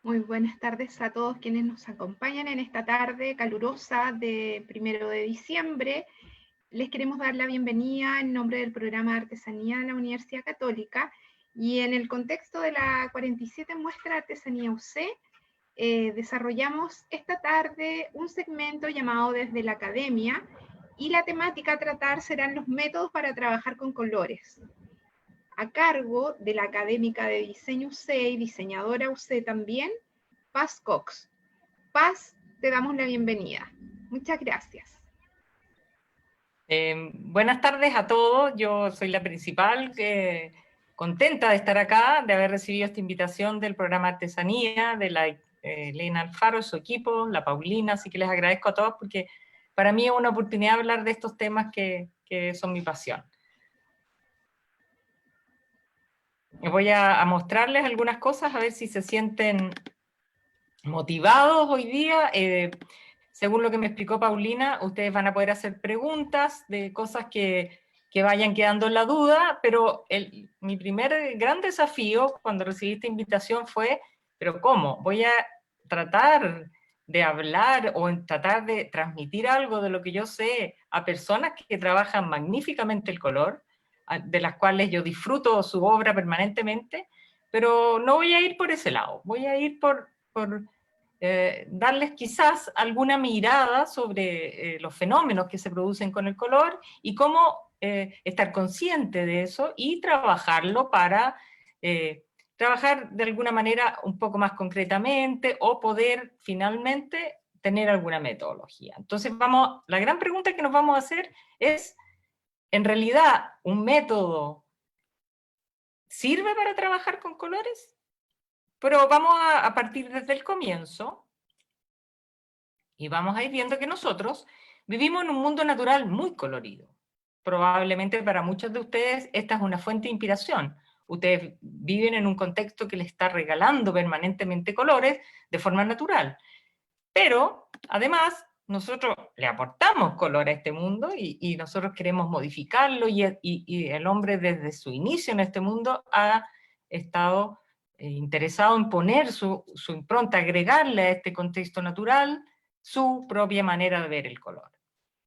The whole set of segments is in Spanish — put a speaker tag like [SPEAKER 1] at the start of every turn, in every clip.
[SPEAKER 1] Muy buenas tardes a todos quienes nos acompañan en esta tarde calurosa de 1 de diciembre. Les queremos dar la bienvenida en nombre del programa de Artesanía de la Universidad Católica y en el contexto de la 47 Muestra de Artesanía UC, desarrollamos esta tarde un segmento llamado Desde la Academia y la temática a tratar serán los métodos para trabajar con colores, a cargo de la académica de diseño UC y diseñadora UC también, Paz Cox. Paz, te damos la bienvenida. Muchas gracias.
[SPEAKER 2] Buenas tardes a todos, yo soy la principal, contenta de estar acá, de haber recibido esta invitación del programa Artesanía, de la Elena Alfaro, su equipo, la Paulina, así que les agradezco a todos porque para mí es una oportunidad de hablar de estos temas que son mi pasión. Voy a mostrarles algunas cosas, a ver si se sienten motivados hoy día. Según lo que me explicó Paulina, ustedes van a poder hacer preguntas de cosas que vayan quedando en la duda, pero mi primer gran desafío cuando recibí esta invitación fue, ¿pero cómo? Voy a tratar de hablar o tratar de transmitir algo de lo que yo sé a personas que trabajan magníficamente el color, de las cuales yo disfruto su obra permanentemente, pero no voy a ir por ese lado, voy a ir por darles quizás alguna mirada sobre los fenómenos que se producen con el color y cómo estar consciente de eso y trabajarlo para trabajar de alguna manera un poco más concretamente o poder finalmente tener alguna metodología. Entonces la gran pregunta que nos vamos a hacer es, ¿en realidad un método sirve para trabajar con colores? Pero vamos a partir desde el comienzo y vamos a ir viendo que nosotros vivimos en un mundo natural muy colorido. Probablemente para muchos de ustedes esta es una fuente de inspiración. Ustedes viven en un contexto que les está regalando permanentemente colores de forma natural. Pero, además, nosotros le aportamos color a este mundo y nosotros queremos modificarlo y el hombre desde su inicio en este mundo ha estado interesado en poner su impronta, agregarle a este contexto natural su propia manera de ver el color,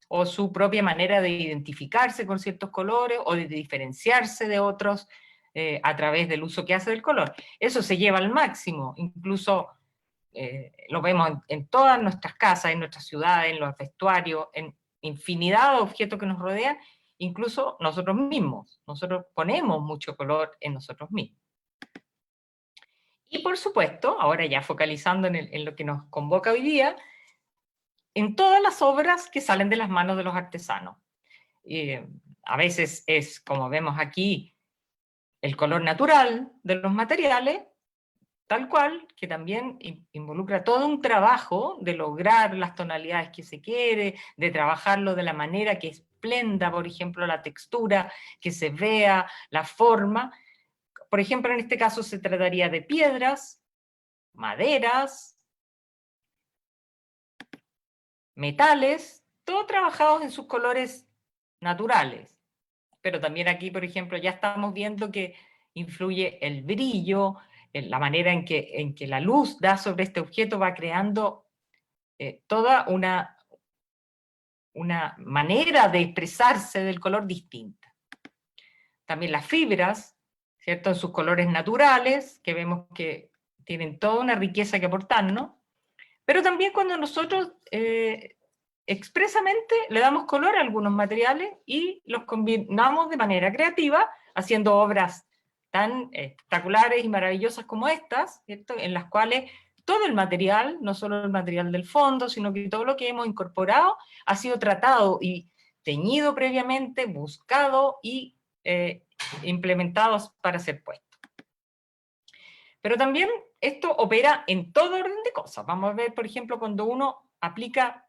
[SPEAKER 2] o su propia manera de identificarse con ciertos colores, o de diferenciarse de otros a través del uso que hace del color. Eso se lleva al máximo, incluso lo vemos en todas nuestras casas, en nuestras ciudades, en los vestuarios, en infinidad de objetos que nos rodean, incluso nosotros mismos. Nosotros ponemos mucho color en nosotros mismos. Y por supuesto, ahora ya focalizando en lo que nos convoca hoy día, en todas las obras que salen de las manos de los artesanos. A veces es, como vemos aquí, el color natural de los materiales, tal cual, que también involucra todo un trabajo de lograr las tonalidades que se quiere, de trabajarlo de la manera que esplenda, por ejemplo, la textura, que se vea la forma. Por ejemplo, en este caso se trataría de piedras, maderas, metales, todos trabajados en sus colores naturales. Pero también aquí, por ejemplo, ya estamos viendo que influye el brillo, la manera en que la luz da sobre este objeto va creando toda una manera de expresarse del color distinta. También las fibras, ¿cierto? En sus colores naturales, que vemos que tienen toda una riqueza que aportarnos, pero también cuando nosotros expresamente le damos color a algunos materiales y los combinamos de manera creativa, haciendo obras tan espectaculares y maravillosas como estas, ¿cierto? En las cuales todo el material, no solo el material del fondo, sino que todo lo que hemos incorporado ha sido tratado y teñido previamente, buscado y implementado para ser puesto. Pero también esto opera en todo orden de cosas. Vamos a ver, por ejemplo, cuando uno aplica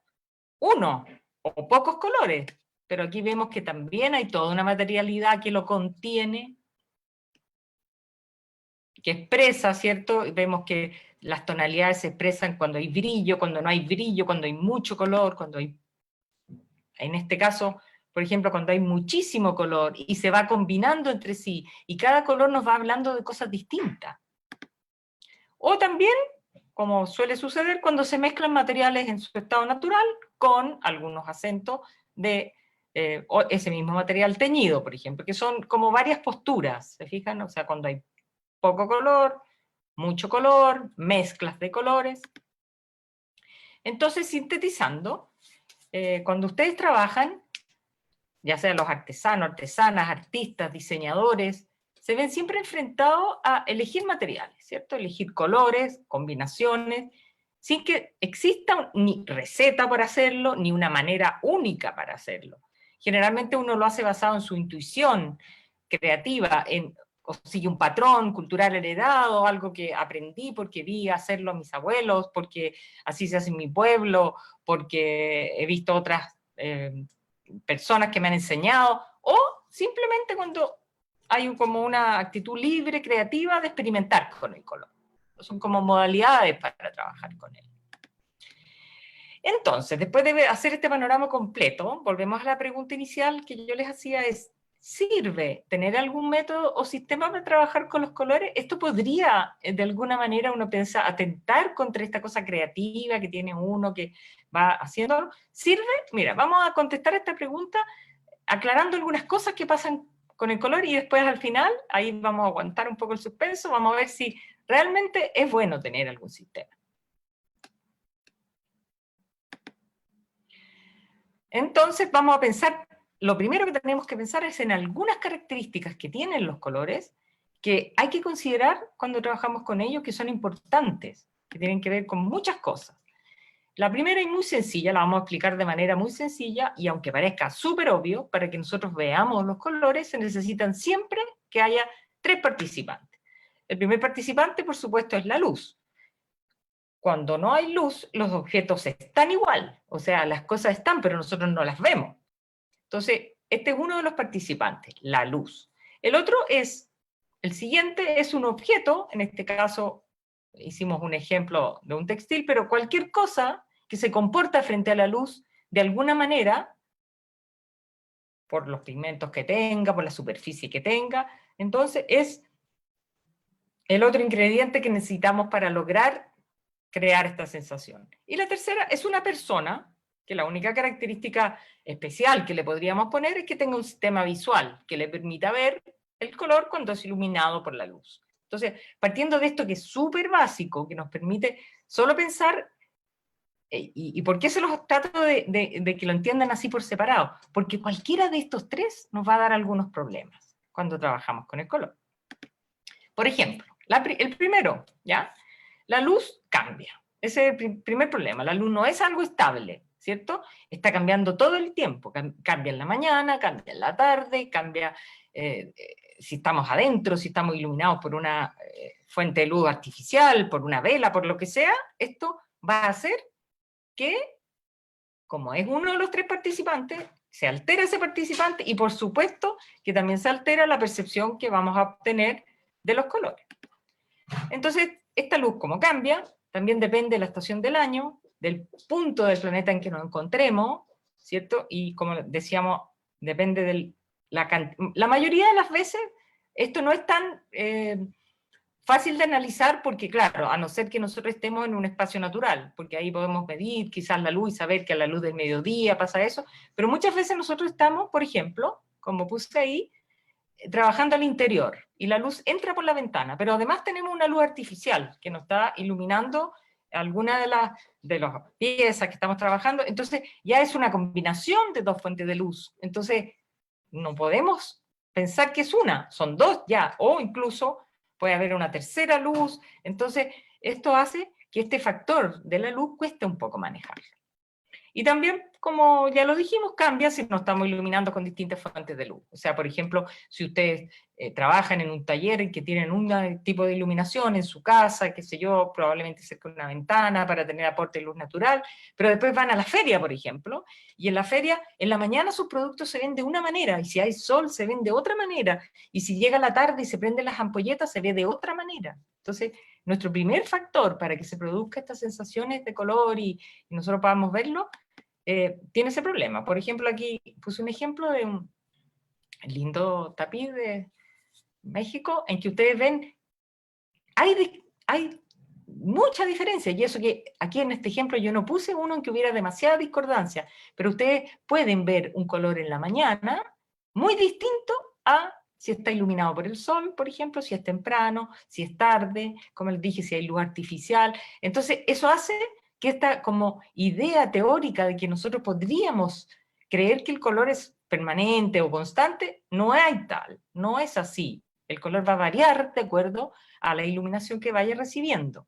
[SPEAKER 2] uno o pocos colores, pero aquí vemos que también hay toda una materialidad que lo contiene, que expresa, ¿cierto? Vemos que las tonalidades se expresan cuando hay brillo, cuando no hay brillo, cuando hay mucho color, cuando hay, en este caso, por ejemplo, cuando hay muchísimo color y se va combinando entre sí, y cada color nos va hablando de cosas distintas. O también como suele suceder cuando se mezclan materiales en su estado natural con algunos acentos de ese mismo material teñido, por ejemplo, que son como varias posturas, ¿se fijan? O sea, cuando hay poco color, mucho color, mezclas de colores. Entonces, sintetizando, cuando ustedes trabajan, ya sean los artesanos, artesanas, artistas, diseñadores, se ven siempre enfrentados a elegir materiales, ¿cierto? Elegir colores, combinaciones, sin que exista ni receta para hacerlo, ni una manera única para hacerlo. Generalmente uno lo hace basado en su intuición creativa, o sigue un patrón cultural heredado, algo que aprendí porque vi hacerlo a mis abuelos, porque así se hace en mi pueblo, porque he visto otras personas que me han enseñado, o simplemente cuando hay como una actitud libre, creativa de experimentar con el color. Son como modalidades para trabajar con él. Entonces, después de hacer este panorama completo, volvemos a la pregunta inicial que yo les hacía es, ¿sirve tener algún método o sistema para trabajar con los colores? ¿Esto podría, de alguna manera, uno piensa, atentar contra esta cosa creativa que tiene uno, que va haciendo? ¿Sirve? Mira, vamos a contestar esta pregunta aclarando algunas cosas que pasan con el color y después al final, ahí vamos a aguantar un poco el suspenso, vamos a ver si realmente es bueno tener algún sistema. Entonces vamos a pensar, lo primero que tenemos que pensar es en algunas características que tienen los colores que hay que considerar cuando trabajamos con ellos, que son importantes, que tienen que ver con muchas cosas. La primera y muy sencilla, la vamos a explicar de manera muy sencilla, y aunque parezca súper obvio, para que nosotros veamos los colores, se necesitan siempre que haya 3 participantes. El primer participante, por supuesto, es la luz. Cuando no hay luz, los objetos están igual, o sea, las cosas están, pero nosotros no las vemos. Entonces, este es uno de los participantes, la luz. El otro es, el siguiente es un objeto, en este caso hicimos un ejemplo de un textil, pero cualquier cosa que se comporta frente a la luz de alguna manera, por los pigmentos que tenga, por la superficie que tenga, entonces es el otro ingrediente que necesitamos para lograr crear esta sensación. Y la tercera es una persona, que la única característica especial que le podríamos poner es que tenga un sistema visual que le permita ver el color cuando es iluminado por la luz. Entonces, partiendo de esto que es súper básico, que nos permite solo pensar, y ¿por qué se los trato de que lo entiendan así por separado? Porque cualquiera de estos 3 nos va a dar algunos problemas cuando trabajamos con el color. Por ejemplo, el primero, ¿ya? La luz cambia. Ese es el primer problema. La luz no es algo estable, ¿cierto? Está cambiando todo el tiempo. Cambia en la mañana, cambia en la tarde, cambia si estamos adentro, si estamos iluminados por una fuente de luz artificial, por una vela, por lo que sea. Esto va a hacer que, como es uno de los 3 participantes, se altera ese participante y por supuesto que también se altera la percepción que vamos a obtener de los colores. Entonces, esta luz, como cambia, también depende de la estación del año, del punto del planeta en que nos encontremos, ¿cierto? Y como decíamos, depende de la mayoría de las veces, esto no es tan fácil de analizar porque, claro, a no ser que nosotros estemos en un espacio natural, porque ahí podemos medir quizás la luz y saber que a la luz del mediodía pasa eso, pero muchas veces nosotros estamos, por ejemplo, como puse ahí, trabajando al interior, y la luz entra por la ventana, pero además tenemos una luz artificial que nos está iluminando alguna de las piezas que estamos trabajando, entonces ya es una combinación de 2 fuentes de luz, entonces no podemos pensar que es una, son 2 ya, o incluso puede haber una tercera luz, entonces esto hace que este factor de la luz cueste un poco manejarlo. Y también, como ya lo dijimos, cambia si nos estamos iluminando con distintas fuentes de luz. O sea, por ejemplo, si ustedes trabajan en un taller en que tienen un tipo de iluminación en su casa, qué sé yo, probablemente cerca de una ventana para tener aporte de luz natural, pero después van a la feria, por ejemplo, y en la feria, en la mañana sus productos se ven de una manera, y si hay sol se ven de otra manera, y si llega la tarde y se prenden las ampolletas se ve de otra manera. Entonces, nuestro primer factor para que se produzca estas sensaciones de color y nosotros podamos verlo, tiene ese problema. Por ejemplo, aquí puse un ejemplo de un lindo tapiz de México, en que ustedes ven, hay mucha diferencia, y eso que aquí en este ejemplo yo no puse uno en que hubiera demasiada discordancia, pero ustedes pueden ver un color en la mañana muy distinto a si está iluminado por el sol, por ejemplo, si es temprano, si es tarde, como les dije, si hay luz artificial. Entonces, eso hace que esta como idea teórica de que nosotros podríamos creer que el color es permanente o constante, no hay tal, no es así. El color va a variar de acuerdo a la iluminación que vaya recibiendo.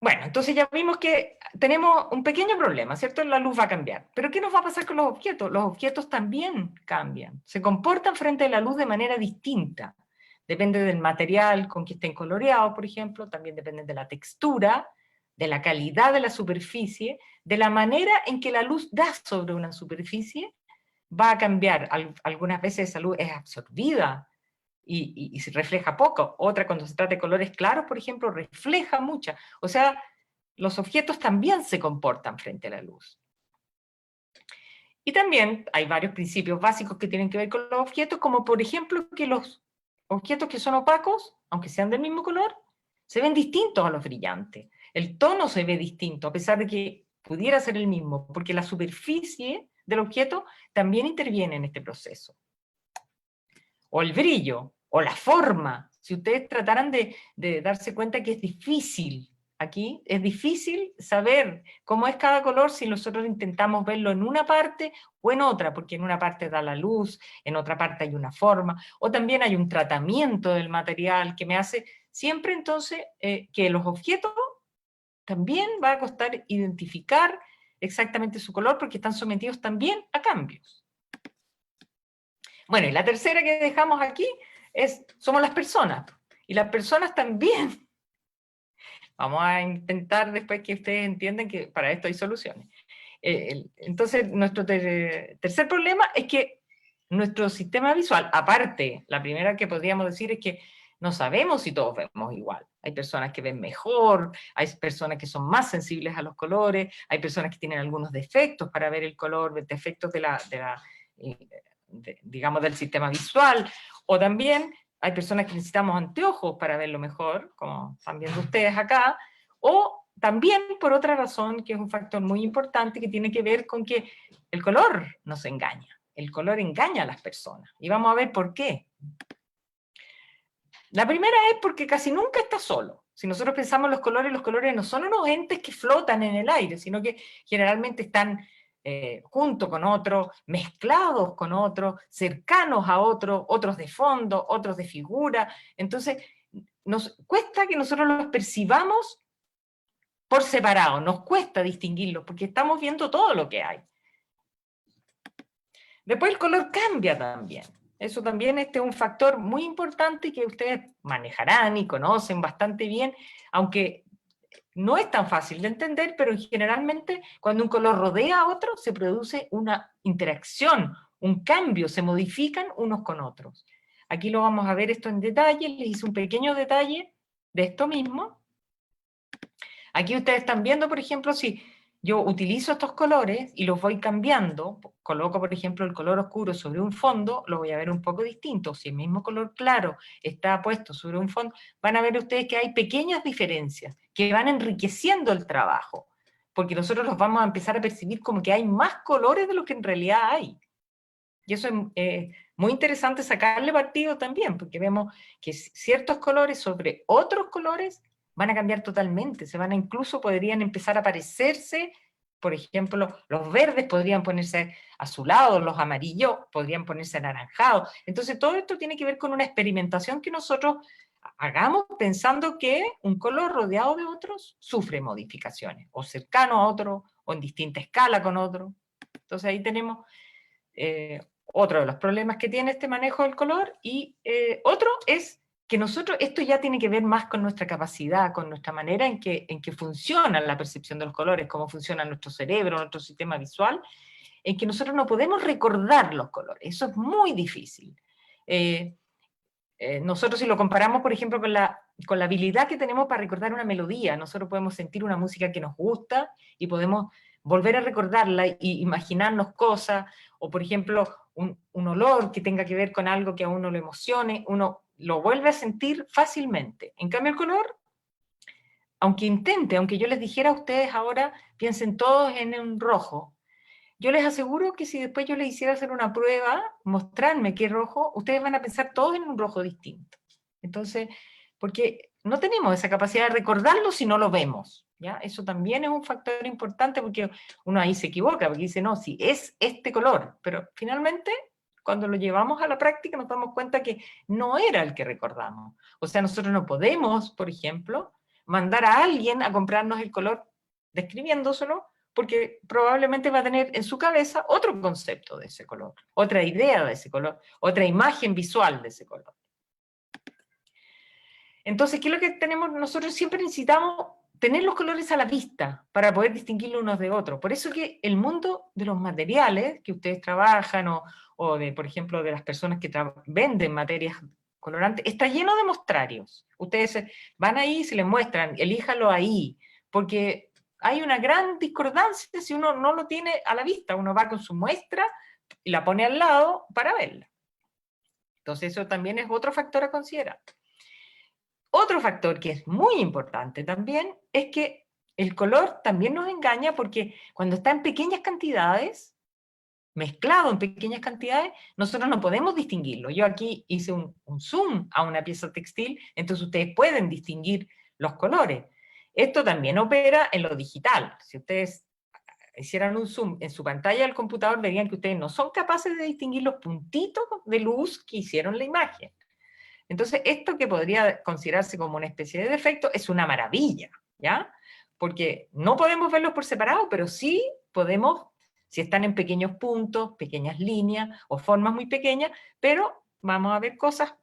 [SPEAKER 2] Bueno, entonces ya vimos que tenemos un pequeño problema, ¿cierto? La luz va a cambiar. Pero ¿qué nos va a pasar con los objetos? Los objetos también cambian, se comportan frente a la luz de manera distinta. Depende del material con que estén coloreados, por ejemplo, también depende de la textura, de la calidad de la superficie, de la manera en que la luz da sobre una superficie, va a cambiar. Algunas veces esa luz es absorbida y se refleja poco. Otra, cuando se trata de colores claros, por ejemplo, refleja mucha. O sea, los objetos también se comportan frente a la luz. Y también hay varios principios básicos que tienen que ver con los objetos, como por ejemplo que los objetos que son opacos, aunque sean del mismo color, se ven distintos a los brillantes. El tono se ve distinto, a pesar de que pudiera ser el mismo, porque la superficie del objeto también interviene en este proceso. O el brillo, o la forma. Si ustedes trataran de darse cuenta que es difícil, aquí es difícil saber cómo es cada color si nosotros intentamos verlo en una parte o en otra, porque en una parte da la luz, en otra parte hay una forma, o también hay un tratamiento del material que me hace siempre entonces que los objetos también va a costar identificar exactamente su color porque están sometidos también a cambios. Bueno, y la tercera que dejamos aquí somos las personas. Y las personas también. Vamos a intentar después que ustedes entiendan que para esto hay soluciones. Entonces, nuestro tercer problema es que nuestro sistema visual, aparte, la primera que podríamos decir es que no sabemos si todos vemos igual. Hay personas que ven mejor, hay personas que son más sensibles a los colores, hay personas que tienen algunos defectos para ver el color, defectos digamos, del sistema visual, o también hay personas que necesitamos anteojos para verlo mejor, como están viendo ustedes acá, o también por otra razón, que es un factor muy importante, que tiene que ver con que el color nos engaña. El color engaña a las personas. Y vamos a ver por qué. La primera es porque casi nunca está solo. Si nosotros pensamos los colores no son unos entes que flotan en el aire, sino que generalmente están junto con otros, mezclados con otros, cercanos a otros, otros de fondo, otros de figura. Entonces, nos cuesta que nosotros los percibamos por separado, nos cuesta distinguirlos, porque estamos viendo todo lo que hay. Después el color cambia también. Eso también es un factor muy importante que ustedes manejarán y conocen bastante bien, aunque no es tan fácil de entender, pero generalmente cuando un color rodea a otro se produce una interacción, un cambio, se modifican unos con otros. Aquí lo vamos a ver esto en detalle, les hice un pequeño detalle de esto mismo. Aquí ustedes están viendo, por ejemplo, si yo utilizo estos colores y los voy cambiando, coloco, por ejemplo, el color oscuro sobre un fondo, lo voy a ver un poco distinto. Si el mismo color claro está puesto sobre un fondo, van a ver ustedes que hay pequeñas diferencias que van enriqueciendo el trabajo, porque nosotros los vamos a empezar a percibir como que hay más colores de lo que en realidad hay. Y eso es muy interesante sacarle partido también, porque vemos que ciertos colores sobre otros colores van a cambiar totalmente, incluso podrían empezar a parecerse, por ejemplo, los verdes podrían ponerse azulados, los amarillos podrían ponerse anaranjados. Entonces todo esto tiene que ver con una experimentación que nosotros hagamos pensando que un color rodeado de otros sufre modificaciones, o cercano a otro, o en distinta escala con otro. Entonces ahí tenemos otro de los problemas que tiene este manejo del color, y otro es que nosotros, esto ya tiene que ver más con nuestra capacidad, con nuestra manera en que funciona la percepción de los colores, cómo funciona nuestro cerebro, nuestro sistema visual, en que nosotros no podemos recordar los colores, eso es muy difícil. Nosotros si lo comparamos, por ejemplo, con la habilidad que tenemos para recordar una melodía, nosotros podemos sentir una música que nos gusta y podemos volver a recordarla e imaginarnos cosas, o por ejemplo, un olor que tenga que ver con algo que a uno lo emocione, uno lo vuelve a sentir fácilmente. En cambio el color, aunque yo les dijera a ustedes ahora, piensen todos en un rojo, yo les aseguro que si después yo les hiciera hacer una prueba, mostrarme qué rojo, ustedes van a pensar todos en un rojo distinto. Entonces, porque no tenemos esa capacidad de recordarlo si no lo vemos, ¿ya? Eso también es un factor importante porque uno ahí se equivoca, porque dice, no, si es este color, pero finalmente, cuando lo llevamos a la práctica nos damos cuenta que no era el que recordamos. O sea, nosotros no podemos, por ejemplo, mandar a alguien a comprarnos el color describiéndoselo, porque probablemente va a tener en su cabeza otro concepto de ese color, otra idea de ese color, otra imagen visual de ese color. Entonces, ¿qué es lo que tenemos? Nosotros siempre necesitamos tener los colores a la vista para poder distinguirlos unos de otros. Por eso que el mundo de los materiales que ustedes trabajan o de, por ejemplo, de las personas que venden materias colorantes, está lleno de mostrarios. Ustedes van ahí y se les muestran, elíjalo ahí, porque hay una gran discordancia si uno no lo tiene a la vista. Uno va con su muestra y la pone al lado para verla. Entonces eso también es otro factor a considerar. Otro factor que es muy importante también es que el color también nos engaña porque cuando está en pequeñas cantidades, mezclado en pequeñas cantidades, nosotros no podemos distinguirlo. Yo aquí hice un zoom a una pieza textil, entonces ustedes pueden distinguir los colores. Esto también opera en lo digital. Si ustedes hicieran un zoom en su pantalla del computador, verían que ustedes no son capaces de distinguir los puntitos de luz que hicieron la imagen. Entonces, esto que podría considerarse como una especie de defecto es una maravilla, ¿ya? Porque no podemos verlos por separado, pero sí podemos, si están en pequeños puntos, pequeñas líneas o formas muy pequeñas, pero vamos a ver cosas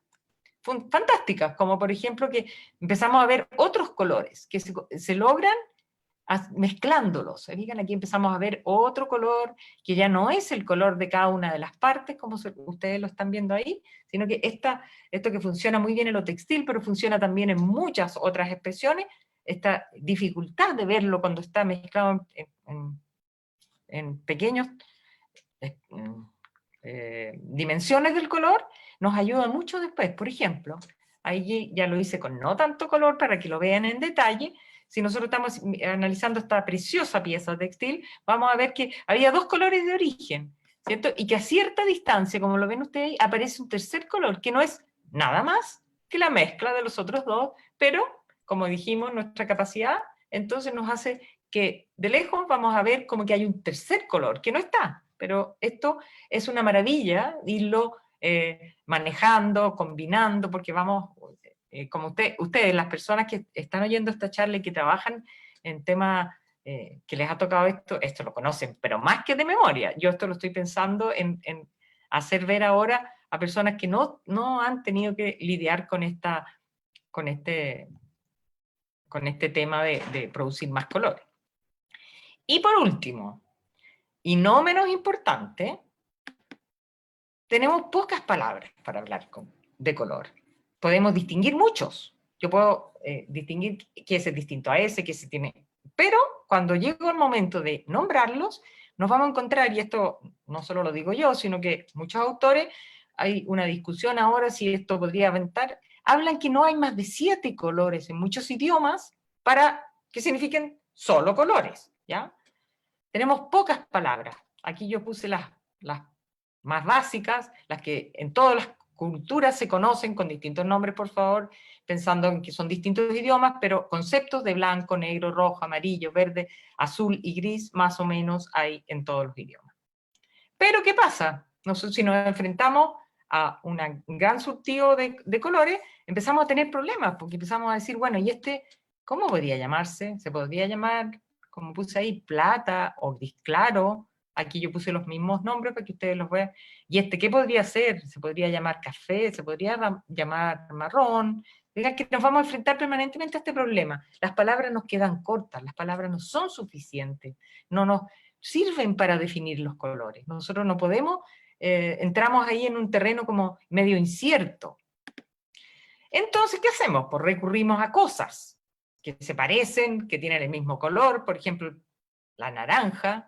[SPEAKER 2] fantásticas, como por ejemplo que empezamos a ver otros colores que se logran mezclándolos. ¿Se fijan? Aquí empezamos a ver otro color que ya no es el color de cada una de las partes, como ustedes lo están viendo ahí, sino que esto que funciona muy bien en lo textil, pero funciona también en muchas otras expresiones, esta dificultad de verlo cuando está mezclado en pequeños dimensiones del color, nos ayuda mucho después. Por ejemplo, ahí ya lo hice con no tanto color para que lo vean en detalle. Si nosotros estamos analizando esta preciosa pieza textil, vamos a ver que había dos colores de origen, ¿cierto? Y que a cierta distancia, como lo ven ustedes, aparece un tercer color, que no es nada más que la mezcla de los otros dos, pero, como dijimos, nuestra capacidad entonces nos hace que de lejos vamos a ver como que hay un tercer color, que no está, pero esto es una maravilla irlo manejando, combinando, porque vamos, como ustedes, las personas que están oyendo esta charla y que trabajan en temas que les ha tocado esto lo conocen, pero más que de memoria. Yo esto lo estoy pensando en hacer ver ahora a personas que no han tenido que lidiar con este tema de producir más colores. Y por último, y no menos importante, tenemos pocas palabras para hablar de color. Podemos distinguir muchos. Yo puedo distinguir qué es distinto a ese, qué se tiene. Pero cuando llega el momento de nombrarlos, nos vamos a encontrar, y esto no solo lo digo yo, sino que muchos autores, hay una discusión ahora si esto podría aventar, hablan que no hay más de 7 colores en muchos idiomas para que signifiquen solo colores, ¿ya? Tenemos pocas palabras. Aquí yo puse las más básicas, las que en todas las culturas se conocen con distintos nombres, por favor, pensando en que son distintos idiomas, pero conceptos de blanco, negro, rojo, amarillo, verde, azul y gris, más o menos hay en todos los idiomas. Pero ¿qué pasa? Nosotros, si nos enfrentamos a un gran surtido de colores, empezamos a tener problemas, porque empezamos a decir, bueno, ¿y este cómo podría llamarse? ¿Se podría llamar, como puse ahí, plata o gris claro? Aquí yo puse los mismos nombres para que ustedes los vean. ¿Y este qué podría ser? ¿Se podría llamar café? ¿Se podría llamar marrón? Digan que nos vamos a enfrentar permanentemente a este problema. Las palabras nos quedan cortas, las palabras no son suficientes, no nos sirven para definir los colores. Nosotros no podemos, entramos ahí en un terreno como medio incierto. Entonces, ¿qué hacemos? Pues recurrimos a cosas que se parecen, que tienen el mismo color, por ejemplo, la naranja,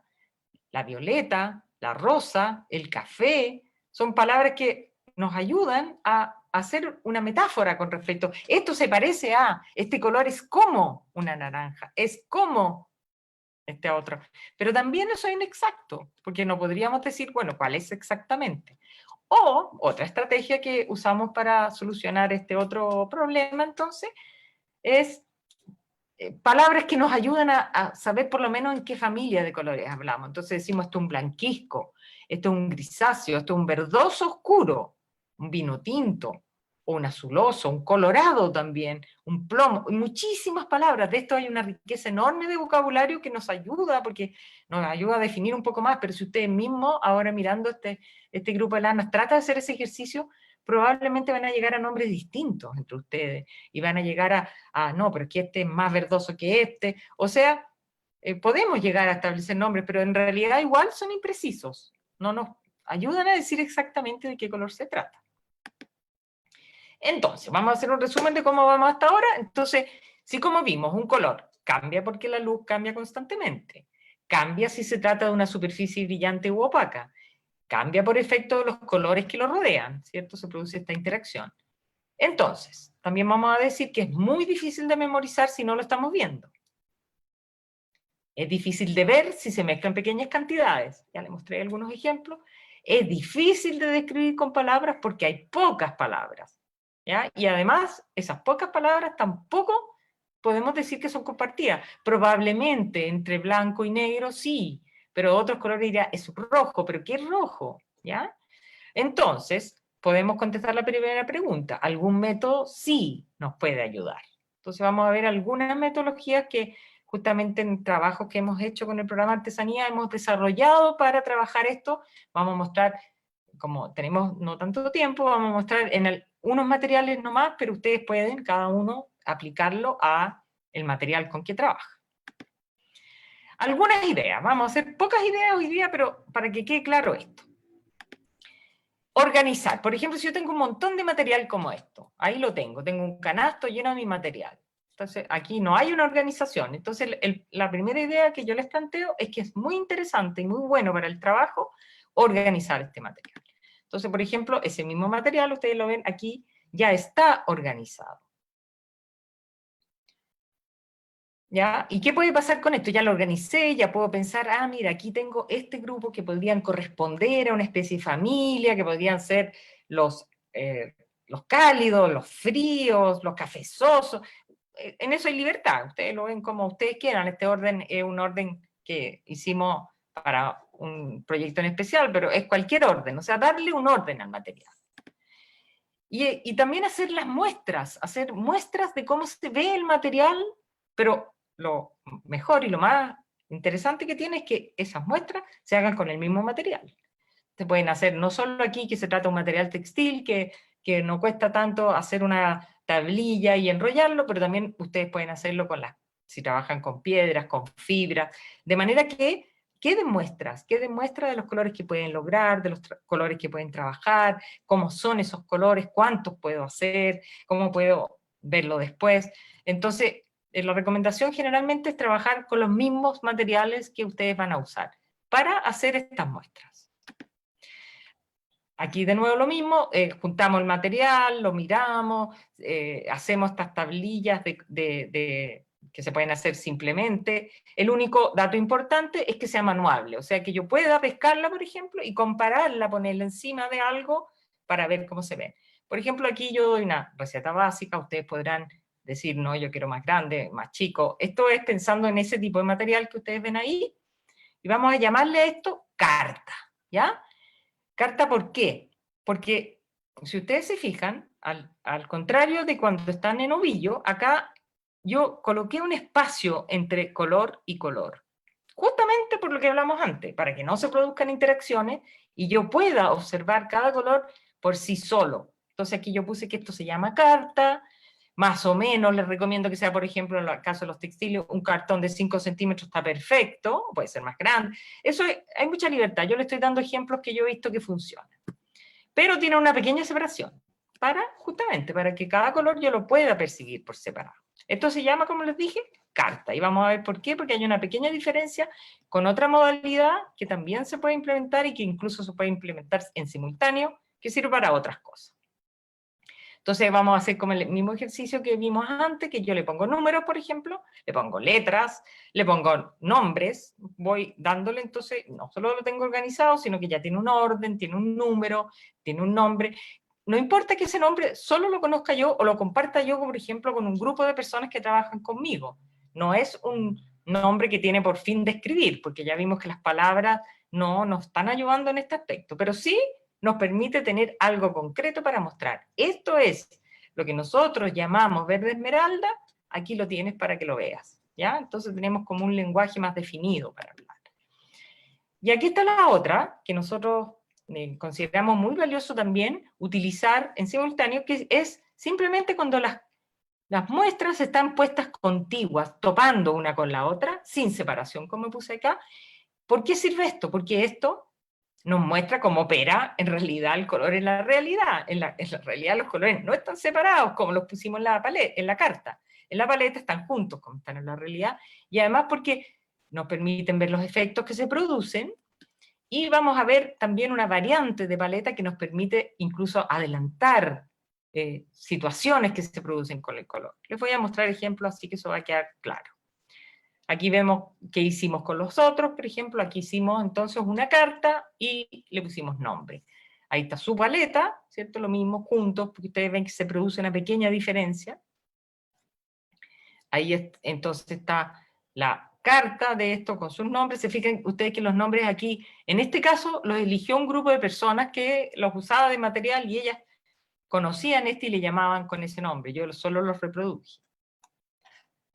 [SPEAKER 2] la violeta, la rosa, el café, son palabras que nos ayudan a hacer una metáfora con respecto. Esto se parece a, este color es como una naranja, es como este otro. Pero también eso es inexacto, porque no podríamos decir, bueno, ¿cuál es exactamente? O otra estrategia que usamos para solucionar este otro problema, entonces, es palabras que nos ayudan a saber por lo menos en qué familia de colores hablamos. Entonces decimos, esto es un blanquisco, esto es un grisáceo, esto es un verdoso oscuro, un vino tinto, o un azuloso, un colorado también, un plomo, muchísimas palabras. De esto hay una riqueza enorme de vocabulario que nos ayuda, porque nos ayuda a definir un poco más, pero si ustedes mismos, ahora mirando este grupo de lanas, trata de hacer ese ejercicio, probablemente van a llegar a nombres distintos entre ustedes, y van a llegar no, pero es que este es más verdoso que este, o sea, podemos llegar a establecer nombres, pero en realidad igual son imprecisos, no nos ayudan a decir exactamente de qué color se trata. Entonces, vamos a hacer un resumen de cómo vamos hasta ahora. Entonces, si como vimos, un color cambia porque la luz cambia constantemente, cambia si se trata de una superficie brillante u opaca, cambia por efecto de los colores que lo rodean, ¿cierto? Se produce esta interacción. Entonces, también vamos a decir que es muy difícil de memorizar si no lo estamos viendo. Es difícil de ver si se mezclan pequeñas cantidades. Ya le mostré algunos ejemplos. Es difícil de describir con palabras porque hay pocas palabras, ¿ya? Y además, esas pocas palabras tampoco podemos decir que son compartidas. Probablemente entre blanco y negro sí, pero otros colores dirán, es rojo, pero ¿qué es rojo? ¿Ya? Entonces, podemos contestar la primera pregunta. ¿Algún método? Sí nos puede ayudar. Entonces vamos a ver algunas metodologías que justamente en trabajos que hemos hecho con el programa Artesanía hemos desarrollado para trabajar esto. Vamos a mostrar, como tenemos no tanto tiempo, vamos a mostrar unos materiales nomás, pero ustedes pueden cada uno aplicarlo a el material con que trabaja. Algunas ideas, vamos a hacer pocas ideas hoy día, pero para que quede claro esto. Organizar. Por ejemplo, si yo tengo un montón de material como esto, ahí lo tengo un canasto lleno de mi material. Entonces, aquí no hay una organización. Entonces, la primera idea que yo les planteo es que es muy interesante y muy bueno para el trabajo organizar este material. Entonces, por ejemplo, ese mismo material, ustedes lo ven aquí, ya está organizado. ¿Ya? ¿Y qué puede pasar con esto? Ya lo organicé, ya puedo pensar, mira, aquí tengo este grupo que podrían corresponder a una especie de familia, que podrían ser los cálidos, los fríos, los cafezosos. En eso hay libertad, ustedes lo ven como ustedes quieran. Este orden es un orden que hicimos para un proyecto en especial, pero es cualquier orden, o sea, darle un orden al material. Y también hacer hacer muestras de cómo se ve el material, pero lo mejor y lo más interesante que tiene es que esas muestras se hagan con el mismo material. Se pueden hacer no solo aquí, que se trata de un material textil, que no cuesta tanto hacer una tablilla y enrollarlo, pero también ustedes pueden hacerlo si trabajan con piedras, con fibras, de manera que queden muestras de los colores que pueden lograr, de los colores que pueden trabajar, cómo son esos colores, cuántos puedo hacer, cómo puedo verlo después. Entonces, la recomendación generalmente es trabajar con los mismos materiales que ustedes van a usar para hacer estas muestras. Aquí de nuevo lo mismo, juntamos el material, lo miramos, hacemos estas tablillas que se pueden hacer simplemente. El único dato importante es que sea manuable, o sea que yo pueda pescarla, por ejemplo, y compararla, ponerla encima de algo para ver cómo se ve. Por ejemplo, aquí yo doy una receta básica, ustedes podrán decir, no, yo quiero más grande, más chico. Esto es pensando en ese tipo de material que ustedes ven ahí, y vamos a llamarle a esto carta, ¿ya? Carta, ¿por qué? Porque si ustedes se fijan, al contrario de cuando están en ovillo, acá yo coloqué un espacio entre color y color. Justamente por lo que hablamos antes, para que no se produzcan interacciones y yo pueda observar cada color por sí solo. Entonces aquí yo puse que esto se llama carta, más o menos les recomiendo que sea, por ejemplo, en el caso de los textiles, un cartón de 5 centímetros está perfecto, puede ser más grande. Hay mucha libertad, yo le estoy dando ejemplos que yo he visto que funcionan. Pero tiene una pequeña separación, justamente para que cada color yo lo pueda percibir por separado. Esto se llama, como les dije, carta, y vamos a ver por qué, porque hay una pequeña diferencia con otra modalidad que también se puede implementar y que incluso se puede implementar en simultáneo, que sirve para otras cosas. Entonces vamos a hacer como el mismo ejercicio que vimos antes, que yo le pongo números, por ejemplo, le pongo letras, le pongo nombres, voy dándole, entonces no solo lo tengo organizado, sino que ya tiene un orden, tiene un número, tiene un nombre. No importa que ese nombre solo lo conozca yo o lo comparta yo, por ejemplo, con un grupo de personas que trabajan conmigo. No es un nombre que tiene por fin de escribir, porque ya vimos que las palabras no nos están ayudando en este aspecto, pero sí nos permite tener algo concreto para mostrar. Esto es lo que nosotros llamamos verde esmeralda, aquí lo tienes para que lo veas, ¿ya? Entonces tenemos como un lenguaje más definido para hablar. Y aquí está la otra, que nosotros consideramos muy valioso también utilizar en simultáneo, que es simplemente cuando las muestras están puestas contiguas, topando una con la otra, sin separación, como puse acá. ¿Por qué sirve esto? Porque esto nos muestra cómo opera en realidad el color en la realidad. En la realidad los colores no están separados como los pusimos en la carta. En la paleta están juntos como están en la realidad, y además porque nos permiten ver los efectos que se producen, y vamos a ver también una variante de paleta que nos permite incluso adelantar situaciones que se producen con el color. Les voy a mostrar ejemplos, así que eso va a quedar claro. Aquí vemos qué hicimos con los otros, por ejemplo, aquí hicimos entonces una carta y le pusimos nombre. Ahí está su paleta, ¿cierto? Lo mismo juntos, porque ustedes ven que se produce una pequeña diferencia. Ahí entonces está la carta de esto con sus nombres. Se fijan ustedes que los nombres aquí, en este caso, los eligió un grupo de personas que los usaba de material y ellas conocían y le llamaban con ese nombre. Yo solo los reproduje.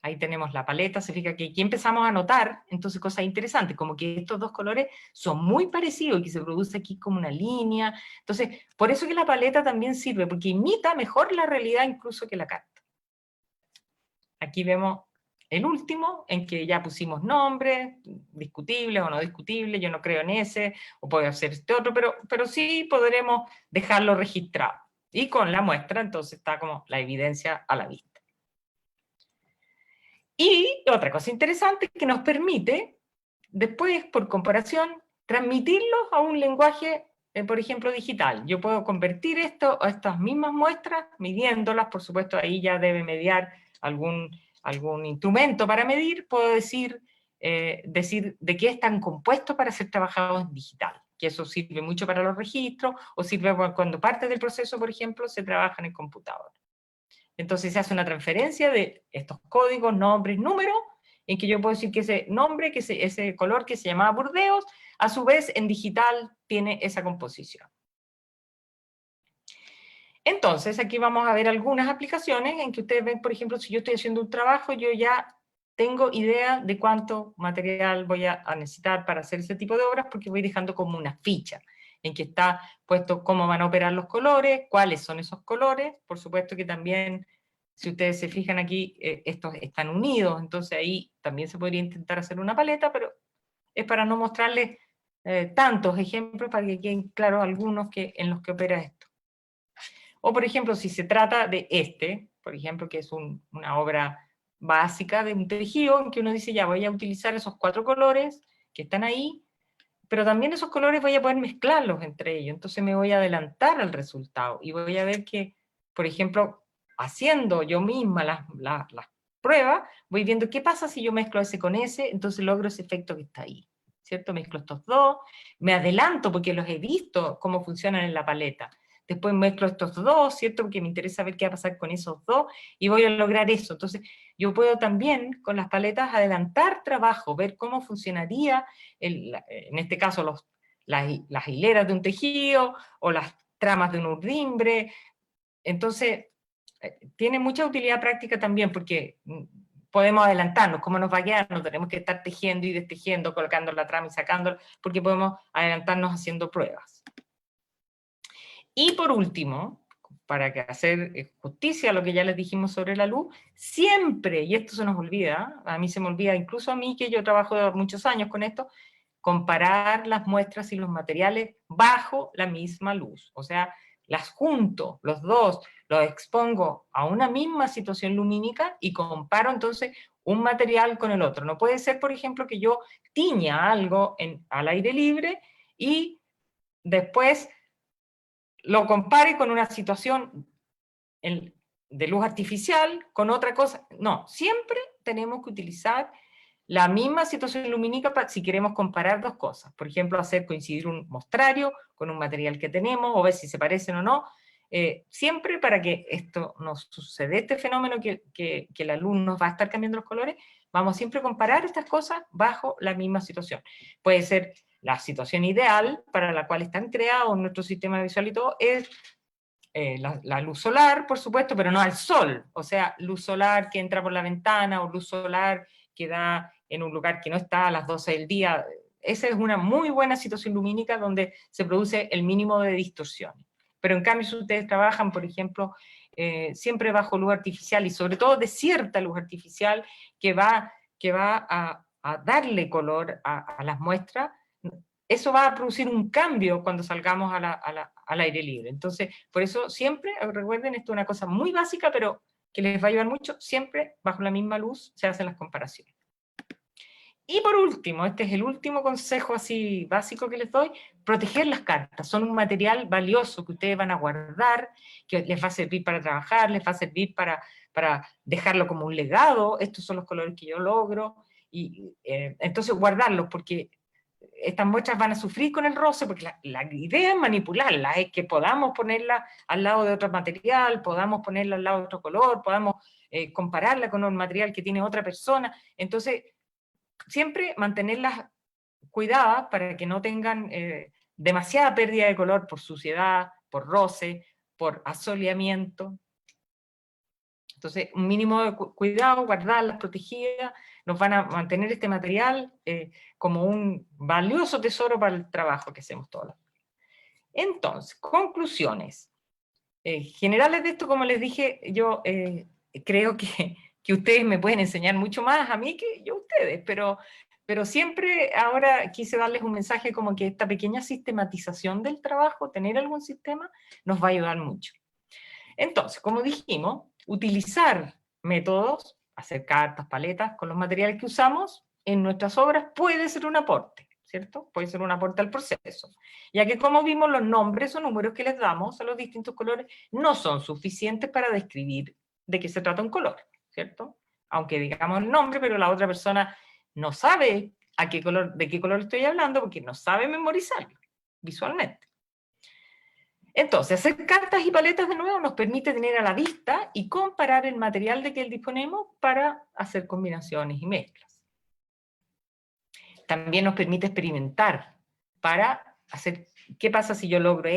[SPEAKER 2] Ahí tenemos la paleta, se fija que aquí empezamos a notar, entonces, cosas interesantes, como que estos dos colores son muy parecidos y que se produce aquí como una línea. Entonces, por eso que la paleta también sirve, porque imita mejor la realidad incluso que la carta. Aquí vemos el último, en que ya pusimos nombres, discutibles o no discutibles, yo no creo en ese, o puede ser este otro, pero sí podremos dejarlo registrado. Y con la muestra, entonces, está como la evidencia a la vista. Y otra cosa interesante que nos permite, después, por comparación, transmitirlos a un lenguaje, por ejemplo, digital. Yo puedo convertir esto a estas mismas muestras, midiéndolas, por supuesto, ahí ya debe mediar algún instrumento para medir, puedo decir de qué están compuestos para ser trabajados en digital, que eso sirve mucho para los registros, o sirve cuando parte del proceso, por ejemplo, se trabaja en el computador. Entonces se hace una transferencia de estos códigos, nombres, números, en que yo puedo decir que ese nombre, que ese color que se llamaba Burdeos, a su vez en digital tiene esa composición. Entonces aquí vamos a ver algunas aplicaciones en que ustedes ven, por ejemplo, si yo estoy haciendo un trabajo, yo ya tengo idea de cuánto material voy a necesitar para hacer ese tipo de obras, porque voy dejando como una ficha en que está puesto cómo van a operar los colores, cuáles son esos colores. Por supuesto que también, si ustedes se fijan aquí, estos están unidos, entonces ahí también se podría intentar hacer una paleta, pero es para no mostrarles tantos ejemplos, para que queden claros algunos en los que opera esto. O por ejemplo, si se trata de por ejemplo, que es una obra básica de un tejido, en que uno dice, ya voy a utilizar esos 4 colores que están ahí, pero también esos colores voy a poder mezclarlos entre ellos, entonces me voy a adelantar al resultado, y voy a ver que, por ejemplo, haciendo yo misma las pruebas, voy viendo qué pasa si yo mezclo ese con ese, entonces logro ese efecto que está ahí, ¿cierto? Mezclo estos dos, me adelanto porque los he visto cómo funcionan en la paleta, después mezclo estos dos, ¿cierto? Porque me interesa ver qué va a pasar con esos dos, y voy a lograr eso. Entonces, yo puedo también, con las paletas, adelantar trabajo, ver cómo funcionaría, en este caso, las hileras de un tejido, o las tramas de un urdimbre. Entonces, tiene mucha utilidad práctica también, porque podemos adelantarnos, cómo nos va a quedar, no tenemos que estar tejiendo y destejiendo, colocando la trama y sacándola, porque podemos adelantarnos haciendo pruebas. Y por último, para hacer justicia a lo que ya les dijimos sobre la luz, siempre, y esto se nos olvida, a mí se me olvida, incluso a mí que yo trabajo muchos años con esto, comparar las muestras y los materiales bajo la misma luz. O sea, las junto, los dos, los expongo a una misma situación lumínica y comparo entonces un material con el otro. No puede ser, por ejemplo, que yo tiña algo al aire libre y después lo compare con una situación de luz artificial con otra cosa. No, siempre tenemos que utilizar la misma situación lumínica si queremos comparar dos cosas. Por ejemplo, hacer coincidir un mostrario con un material que tenemos, o ver si se parecen o no. Siempre para que esto no suceda, este fenómeno que la luz nos va a estar cambiando los colores, vamos siempre a comparar estas cosas bajo la misma situación. Puede ser la situación ideal para la cual están creados nuestro sistema visual y todo, es la luz solar, por supuesto, pero no al sol. O sea, luz solar que entra por la ventana o luz solar que da en un lugar que no está a las 12 del día. Esa es una muy buena situación lumínica donde se produce el mínimo de distorsiones. Pero en cambio, si ustedes trabajan, por ejemplo, siempre bajo luz artificial y sobre todo de cierta luz artificial que va a darle color a las muestras, eso va a producir un cambio cuando salgamos al aire libre. Entonces, por eso siempre, recuerden, esto es una cosa muy básica, pero que les va a ayudar mucho, siempre bajo la misma luz se hacen las comparaciones. Y por último, este es el último consejo así básico que les doy, proteger las cartas. Son un material valioso que ustedes van a guardar, que les va a servir para trabajar, les va a servir para dejarlo como un legado. Estos son los colores que yo logro. Y entonces guardarlos, porque estas muestras van a sufrir con el roce, porque la idea es manipularla, es que podamos ponerla al lado de otro material, podamos ponerla al lado de otro color, podamos compararla con un material que tiene otra persona. Entonces, siempre mantenerlas cuidadas para que no tengan demasiada pérdida de color por suciedad, por roce, por asoleamiento. Entonces, un mínimo de cuidado, guardarlas protegidas, nos van a mantener este material como un valioso tesoro para el trabajo que hacemos todos los días. Entonces, conclusiones. Generales de esto, como les dije, yo creo que ustedes me pueden enseñar mucho más a mí que yo a ustedes, pero siempre ahora quise darles un mensaje como que esta pequeña sistematización del trabajo, tener algún sistema, nos va a ayudar mucho. Entonces, como dijimos, utilizar métodos, hacer cartas, paletas, con los materiales que usamos en nuestras obras puede ser un aporte, ¿cierto? Puede ser un aporte al proceso. Ya que como vimos, los nombres o números que les damos a los distintos colores no son suficientes para describir de qué se trata un color, ¿cierto? Aunque digamos el nombre, pero la otra persona no sabe de qué color estoy hablando porque no sabe memorizarlo visualmente. Entonces, hacer cartas y paletas de nuevo nos permite tener a la vista y comparar el material de que disponemos para hacer combinaciones y mezclas. También nos permite experimentar para hacer, ¿qué pasa si yo logro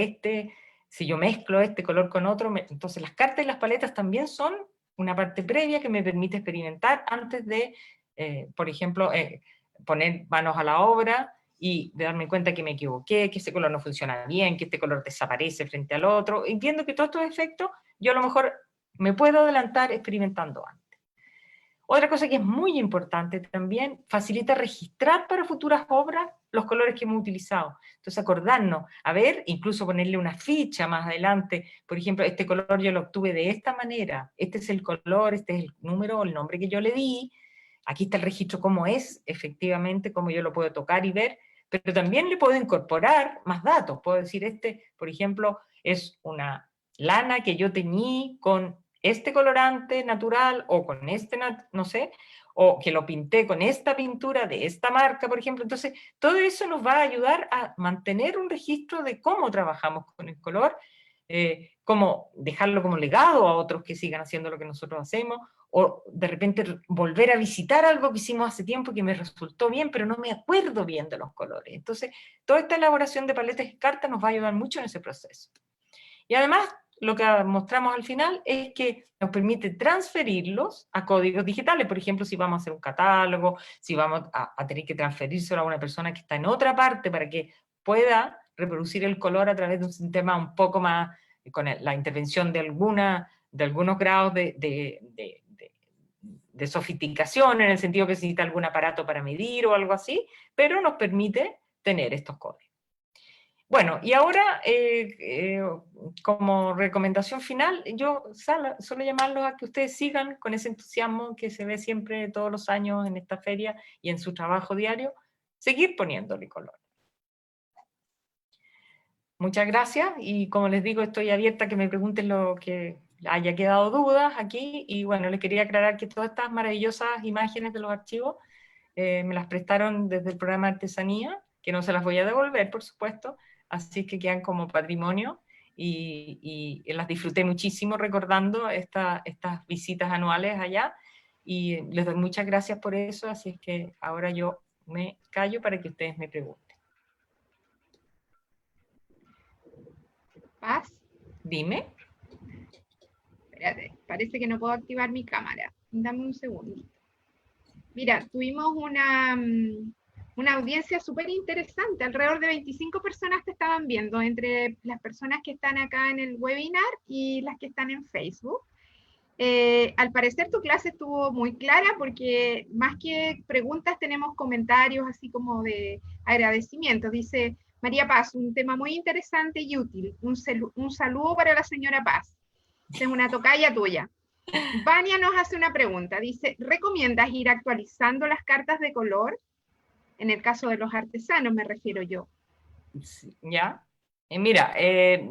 [SPEAKER 2] si yo mezclo este color con otro? Entonces, las cartas y las paletas también son una parte previa que me permite experimentar antes de, por ejemplo, poner manos a la obra y de darme cuenta que me equivoqué, que ese color no funciona bien, que este color desaparece frente al otro. Entiendo que todos estos efectos yo a lo mejor me puedo adelantar experimentando antes. Otra cosa que es muy importante también, facilita registrar para futuras obras los colores que hemos utilizado. Entonces acordarnos, a ver, incluso ponerle una ficha más adelante, por ejemplo, este color yo lo obtuve de esta manera, este es el color, este es el número o el nombre que yo le di, aquí está el registro cómo es efectivamente, cómo yo lo puedo tocar y ver, pero también le puedo incorporar más datos. Puedo decir, por ejemplo, es una lana que yo teñí con este colorante natural o con no sé, o que lo pinté con esta pintura de esta marca, por ejemplo. Entonces, todo eso nos va a ayudar a mantener un registro de cómo trabajamos con el color, cómo dejarlo como legado a otros que sigan haciendo lo que nosotros hacemos, o de repente volver a visitar algo que hicimos hace tiempo que me resultó bien, pero no me acuerdo bien de los colores. Entonces, toda esta elaboración de paletas y cartas nos va a ayudar mucho en ese proceso. Y además, lo que mostramos al final es que nos permite transferirlos a códigos digitales. Por ejemplo, si vamos a hacer un catálogo, si vamos a tener que transferírselo a una persona que está en otra parte para que pueda reproducir el color a través de un sistema un poco más, con la intervención de algunos grados de sofisticación, en el sentido que necesita algún aparato para medir o algo así, pero nos permite tener estos códigos. Bueno, y ahora, como recomendación final, yo suelo llamarlos a que ustedes sigan con ese entusiasmo que se ve siempre todos los años en esta feria y en su trabajo diario, seguir poniéndole color. Muchas gracias, y como les digo, estoy abierta a que me pregunten lo que haya quedado dudas aquí, y bueno, les quería aclarar que todas estas maravillosas imágenes de los archivos me las prestaron desde el programa de artesanía, que no se las voy a devolver, por supuesto, así que quedan como patrimonio, y las disfruté muchísimo recordando estas visitas anuales allá, y les doy muchas gracias por eso, así es que ahora yo me callo para que ustedes me pregunten.
[SPEAKER 1] Paz.
[SPEAKER 2] Dime.
[SPEAKER 1] Espérate, parece que no puedo activar mi cámara. Dame un segundo. Mira, tuvimos una audiencia súper interesante. Alrededor de 25 personas te estaban viendo, entre las personas que están acá en el webinar y las que están en Facebook. Al parecer tu clase estuvo muy clara porque más que preguntas tenemos comentarios así como de agradecimiento. Dice María Paz, un tema muy interesante y útil. Un saludo para la señora Paz. Esta es una tocaya tuya. Vania nos hace una pregunta. Dice, ¿recomiendas ir actualizando las cartas de color? En el caso de los artesanos me refiero yo.
[SPEAKER 2] ¿Ya? Mira,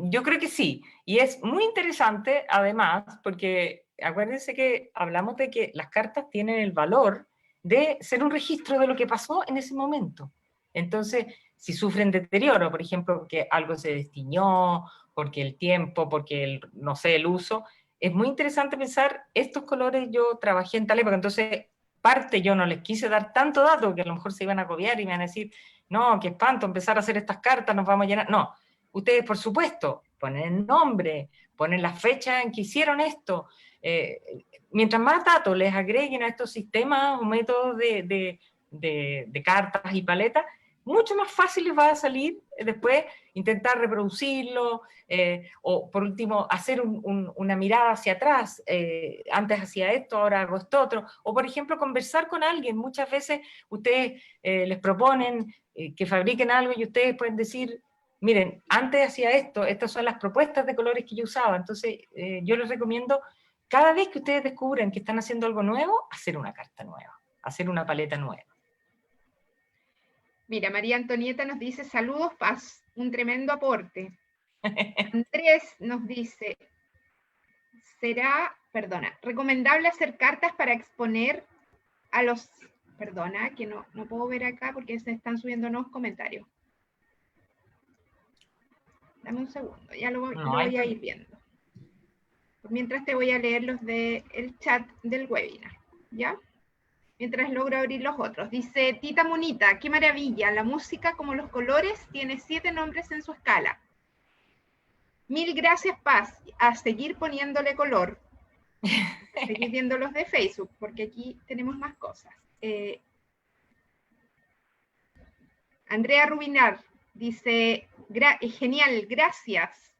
[SPEAKER 2] yo creo que sí. Y es muy interesante, además, porque acuérdense que hablamos de que las cartas tienen el valor de ser un registro de lo que pasó en ese momento. Entonces, si sufren deterioro, por ejemplo, porque algo se destiñó, porque el tiempo, porque el, no sé, el uso, es muy interesante pensar, estos colores yo trabajé en tal época, entonces, parte yo no les quise dar tanto dato que a lo mejor se iban a agobiar y me van a decir, no, qué espanto, empezar a hacer estas cartas, nos vamos a llenar. No, ustedes, por supuesto, ponen el nombre, ponen la fecha en que hicieron esto. Mientras más datos les agreguen a estos sistemas o métodos de cartas y paletas, mucho más fácil les va a salir después intentar reproducirlo, o por último hacer una mirada hacia atrás, antes hacía esto, ahora hago esto otro, o por ejemplo conversar con alguien. Muchas veces ustedes les proponen que fabriquen algo y ustedes pueden decir, miren, antes hacía esto, estas son las propuestas de colores que yo usaba. Entonces yo les recomiendo, cada vez que ustedes descubren que están haciendo algo nuevo, hacer una carta nueva, hacer una paleta nueva.
[SPEAKER 1] Mira, María Antonieta nos dice, saludos, Paz, un tremendo aporte. Andrés nos dice, será, perdona, recomendable hacer cartas para exponer a los, perdona, que no puedo ver acá porque se están subiendo nuevos comentarios. Dame un segundo, ya lo voy a ir viendo. Mientras te voy a leer los del chat del webinar, ¿ya? Mientras logro abrir los otros. Dice Tita Monita, qué maravilla, la música como los colores tiene 7 nombres en su escala. Mil gracias, Paz, a seguir poniéndole color. Seguir viendo los de Facebook, porque aquí tenemos más cosas. Andrea Rubinar dice, genial, gracias.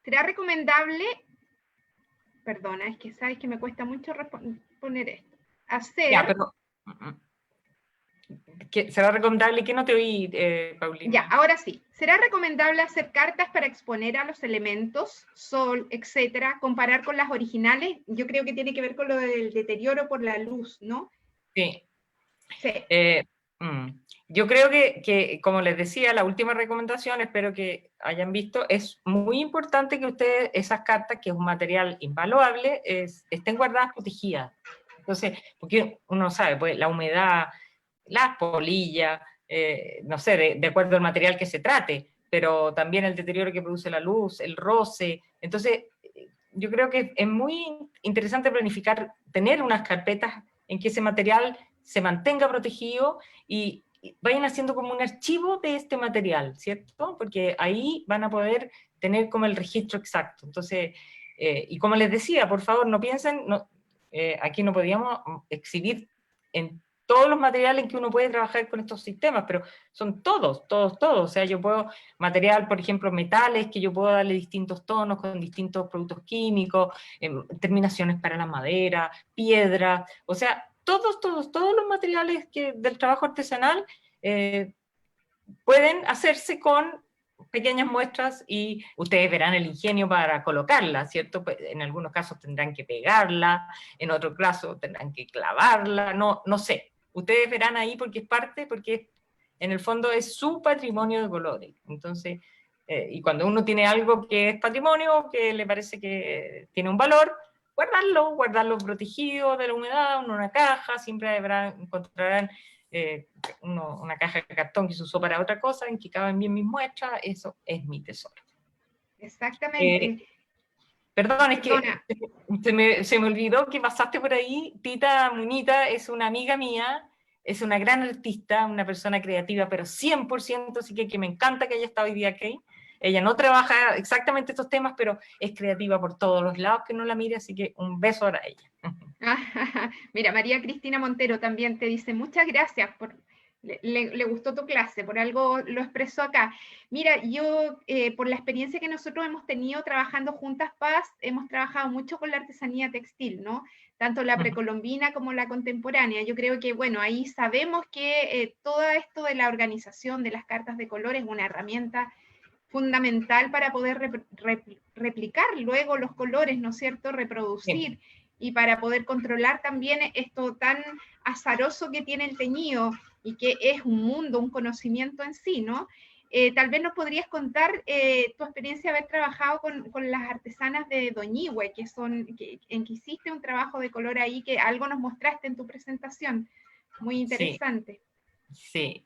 [SPEAKER 1] ¿Será recomendable? Perdona, es que sabes que me cuesta mucho poner esto. Hacer...
[SPEAKER 2] Ya, pero... ¿Será recomendable? Que no te oí, Paulina.
[SPEAKER 1] Ya, ahora sí. ¿Será recomendable hacer cartas para exponer a los elementos, sol, etcétera, comparar con las originales? Yo creo que tiene que ver con lo del deterioro por la luz, ¿no?
[SPEAKER 2] Sí.
[SPEAKER 1] Sí.
[SPEAKER 2] Yo creo que, como les decía, la última recomendación, espero que hayan visto, es muy importante que ustedes, esas cartas, que es un material invaluable, estén guardadas protegidas. Entonces, porque uno sabe, pues la humedad, las polillas, no sé, de acuerdo al material que se trate, pero también el deterioro que produce la luz, el roce. Entonces, yo creo que es muy interesante planificar, tener unas carpetas en que ese material se mantenga protegido y vayan haciendo como un archivo de este material, ¿cierto? Porque ahí van a poder tener como el registro exacto. Entonces, y como les decía, por favor, no piensen, aquí no podíamos exhibir en todos los materiales en que uno puede trabajar con estos sistemas, pero son todos. O sea, yo puedo, material, por ejemplo, metales, que yo puedo darle distintos tonos con distintos productos químicos, terminaciones para la madera, piedra, o sea, todos los materiales del trabajo artesanal pueden hacerse con pequeñas muestras y ustedes verán el ingenio para colocarla, ¿cierto? En algunos casos tendrán que pegarla, en otros casos tendrán que clavarla, no sé. Ustedes verán ahí porque es parte, porque en el fondo es su patrimonio de colores. Entonces, Y cuando uno tiene algo que es patrimonio, que le parece que tiene un valor, guardarlo protegido de la humedad, en una caja, siempre encontrarán una caja de cartón que se usó para otra cosa, en que caben bien mis muestras, eso es mi tesoro.
[SPEAKER 1] Exactamente.
[SPEAKER 2] Perdón, es que
[SPEAKER 1] Perdona.
[SPEAKER 2] se me olvidó que pasaste por ahí. Tita Munita es una amiga mía, es una gran artista, una persona creativa, pero 100%, así que me encanta que haya estado hoy día aquí. Ella no trabaja exactamente estos temas, pero es creativa por todos los lados que no la mire, así que un beso para ella.
[SPEAKER 1] Mira, María Cristina Montero también te dice, muchas gracias le gustó tu clase, por algo lo expresó acá. Mira, yo, por la experiencia que nosotros hemos tenido trabajando juntas, Paz, hemos trabajado mucho con la artesanía textil, ¿no? Tanto la precolombina como la contemporánea. Yo creo que, bueno, ahí sabemos que todo esto de la organización de las cartas de color es una herramienta fundamental para poder replicar luego los colores, ¿no es cierto? Reproducir. Sí. Y para poder controlar también esto tan azaroso que tiene el teñido y que es un mundo, un conocimiento en sí, ¿no? Tal vez nos podrías contar tu experiencia de haber trabajado con las artesanas de Doñihue, en que hiciste un trabajo de color ahí, que algo nos mostraste en tu presentación. Muy interesante.
[SPEAKER 2] Sí,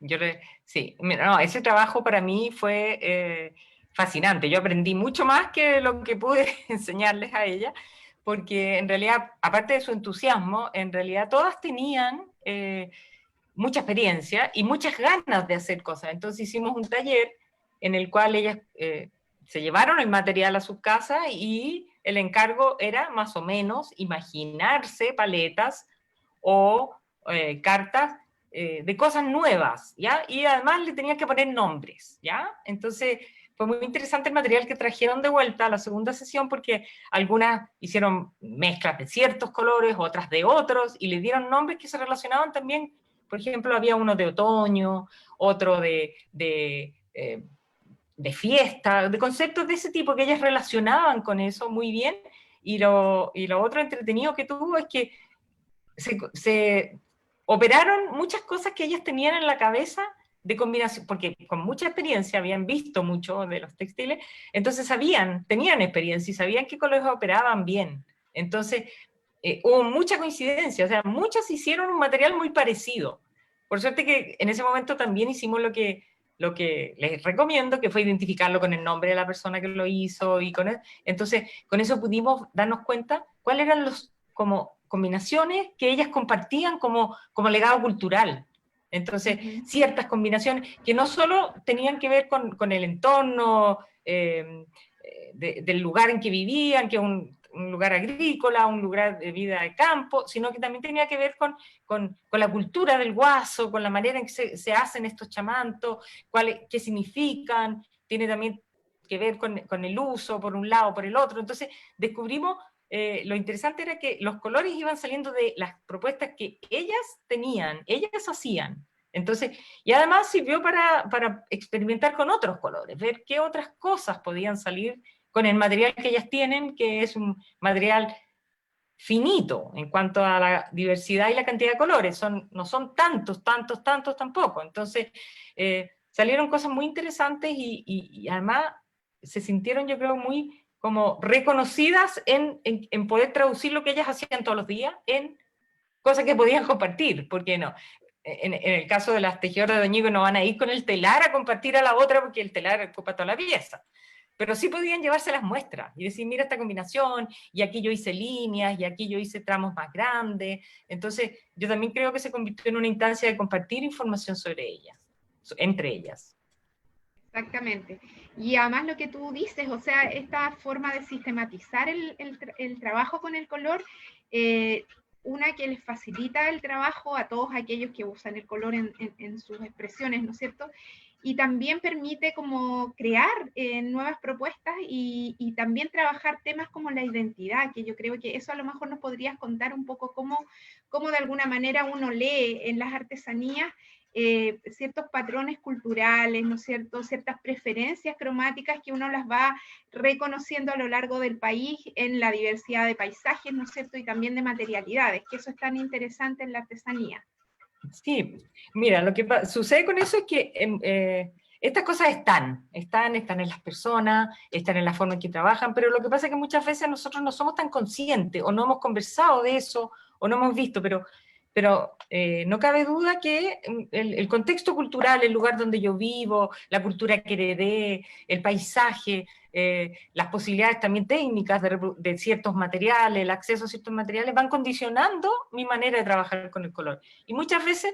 [SPEAKER 2] sí. Mira, no, ese trabajo para mí fue fascinante. Yo aprendí mucho más que lo que pude enseñarles a ella, porque en realidad, aparte de su entusiasmo, en realidad todas tenían mucha experiencia y muchas ganas de hacer cosas. Entonces hicimos un taller en el cual ellas se llevaron el material a sus casas y el encargo era más o menos imaginarse paletas o cartas de cosas nuevas, ¿ya? Y además le tenían que poner nombres, ¿ya? Entonces fue muy interesante el material que trajeron de vuelta a la segunda sesión, porque algunas hicieron mezclas de ciertos colores, otras de otros, y le dieron nombres que se relacionaban también. Por ejemplo, había uno de otoño, otro de fiesta, de conceptos de ese tipo que ellas relacionaban con eso muy bien. Y lo otro entretenido que tuvo es que se operaron muchas cosas que ellas tenían en la cabeza de combinación, porque con mucha experiencia habían visto mucho de los textiles, entonces tenían experiencia y sabían qué colores operaban bien. Entonces, hubo mucha coincidencia, o sea, muchas hicieron un material muy parecido. Por suerte que en ese momento también hicimos lo que les recomiendo, que fue identificarlo con el nombre de la persona que lo hizo, entonces con eso pudimos darnos cuenta cuáles eran los como combinaciones que ellas compartían como legado cultural. Entonces, ciertas combinaciones que no solo tenían que ver con el entorno del lugar en que vivían, que es un lugar agrícola, un lugar de vida de campo, sino que también tenía que ver con la cultura del guaso, con la manera en que se hacen estos chamantos, qué significan, tiene también que ver con el uso por un lado, por el otro. Entonces, descubrimos lo interesante era que los colores iban saliendo de las propuestas que ellas tenían, ellas hacían. Entonces, y además sirvió para experimentar con otros colores, ver qué otras cosas podían salir con el material que ellas tienen, que es un material finito en cuanto a la diversidad y la cantidad de colores. No son tantos tampoco. Entonces, salieron cosas muy interesantes y además se sintieron, yo creo, muy como reconocidas en poder traducir lo que ellas hacían todos los días en cosas que podían compartir, porque no. En el caso de las tejedoras de Doñihue no van a ir con el telar a compartir a la otra porque el telar ocupa toda la pieza, pero sí podían llevarse las muestras y decir, mira esta combinación, y aquí yo hice líneas, y aquí yo hice tramos más grandes. Entonces, yo también creo que se convirtió en una instancia de compartir información sobre ellas, entre ellas.
[SPEAKER 1] Exactamente. Y además lo que tú dices, o sea, esta forma de sistematizar el trabajo con el color, una que les facilita el trabajo a todos aquellos que usan el color en sus expresiones, ¿no es cierto? Y también permite como crear nuevas propuestas y también trabajar temas como la identidad, que yo creo que eso a lo mejor nos podrías contar un poco cómo de alguna manera uno lee en las artesanías ciertos patrones culturales, ¿no es cierto?, ciertas preferencias cromáticas que uno las va reconociendo a lo largo del país en la diversidad de paisajes, ¿no es cierto?, y también de materialidades, que eso es tan interesante en la artesanía.
[SPEAKER 2] Sí, mira, lo que sucede con eso es que estas cosas están en las personas, están en la forma en que trabajan, pero lo que pasa es que muchas veces nosotros no somos tan conscientes, o no hemos conversado de eso, o no hemos visto, pero no cabe duda que el contexto cultural, el lugar donde yo vivo, la cultura que heredé, el paisaje, las posibilidades también técnicas de ciertos materiales, el acceso a ciertos materiales, van condicionando mi manera de trabajar con el color. Y muchas veces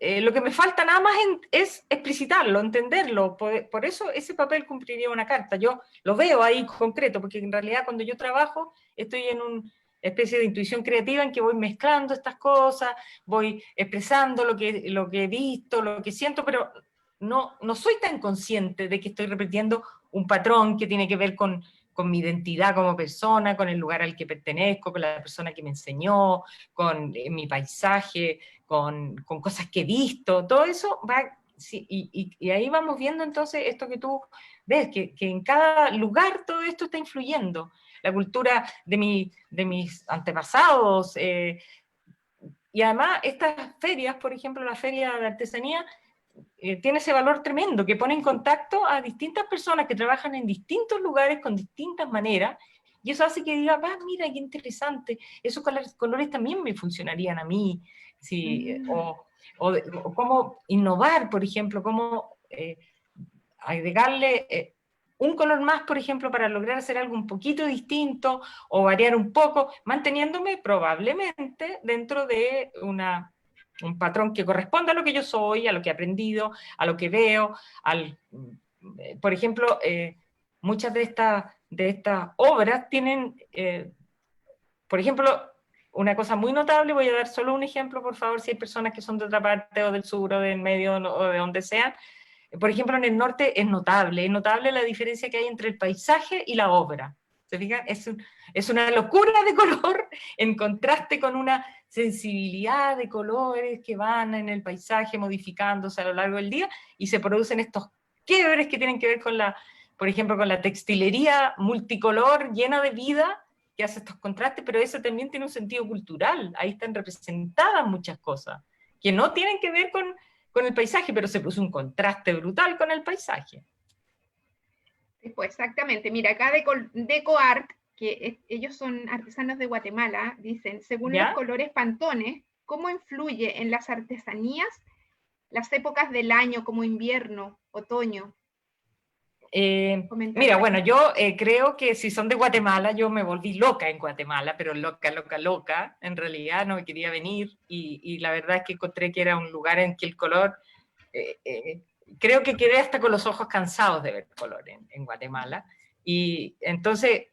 [SPEAKER 2] lo que me falta nada más es explicitarlo, entenderlo. Por eso ese papel cumpliría una carta. Yo lo veo ahí concreto, porque en realidad cuando yo trabajo estoy en una especie de intuición creativa en que voy mezclando estas cosas, voy expresando lo que he visto, lo que siento, pero no soy tan consciente de que estoy repitiendo un patrón que tiene que ver con mi identidad como persona, con el lugar al que pertenezco, con la persona que me enseñó, con mi paisaje, con cosas que he visto, todo eso va, sí, y ahí vamos viendo entonces esto que tú ves, que en cada lugar todo esto está influyendo. La cultura de mis antepasados, y además estas ferias, por ejemplo, la feria de artesanía, tiene ese valor tremendo, que pone en contacto a distintas personas que trabajan en distintos lugares con distintas maneras, y eso hace que diga, mira, qué interesante, esos colores también me funcionarían a mí, sí, o cómo innovar, por ejemplo, cómo agregarle un color más, por ejemplo, para lograr hacer algo un poquito distinto, o variar un poco, manteniéndome probablemente dentro de un patrón que corresponda a lo que yo soy, a lo que he aprendido, a lo que veo, por ejemplo, muchas de estas obras tienen, por ejemplo, una cosa muy notable, voy a dar solo un ejemplo, por favor, si hay personas que son de otra parte, o del sur, o del medio, o de donde sean. Por ejemplo, en el norte es notable la diferencia que hay entre el paisaje y la obra. ¿Se fijan? Es una locura de color en contraste con una sensibilidad de colores que van en el paisaje modificándose a lo largo del día, y se producen estos quiebres que tienen que ver por ejemplo, con la textilería multicolor llena de vida, que hace estos contrastes, pero eso también tiene un sentido cultural. Ahí están representadas muchas cosas que no tienen que ver con el paisaje, pero se puso un contraste brutal con el paisaje.
[SPEAKER 1] Pues exactamente, mira, acá DecoArt, que ellos son artesanos de Guatemala, dicen, según
[SPEAKER 2] ¿Ya?
[SPEAKER 1] los colores Pantones, ¿cómo influye en las artesanías las épocas del año como invierno, otoño?
[SPEAKER 2] Mira, bueno, yo creo que si son de Guatemala, yo me volví loca en Guatemala, pero loca, loca, loca. En realidad no me quería venir, y la verdad es que encontré que era un lugar en que el color, creo que quedé hasta con los ojos cansados de ver color en Guatemala. Y entonces,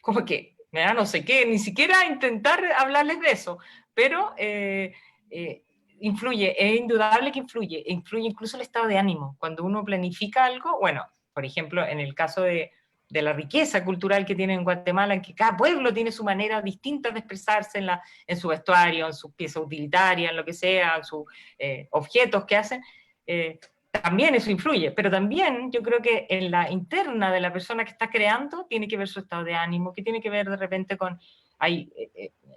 [SPEAKER 2] como que me da no sé qué, ni siquiera intentar hablarles de eso, pero influye, es indudable que influye incluso el estado de ánimo. Cuando uno planifica algo, bueno, por ejemplo, en el caso de la riqueza cultural que tiene en Guatemala, en que cada pueblo tiene su manera distinta de expresarse en su vestuario, en sus piezas utilitarias, en lo que sea, en sus objetos que hacen, también eso influye, pero también yo creo que en la interna de la persona que está creando tiene que ver su estado de ánimo, que tiene que ver de repente hay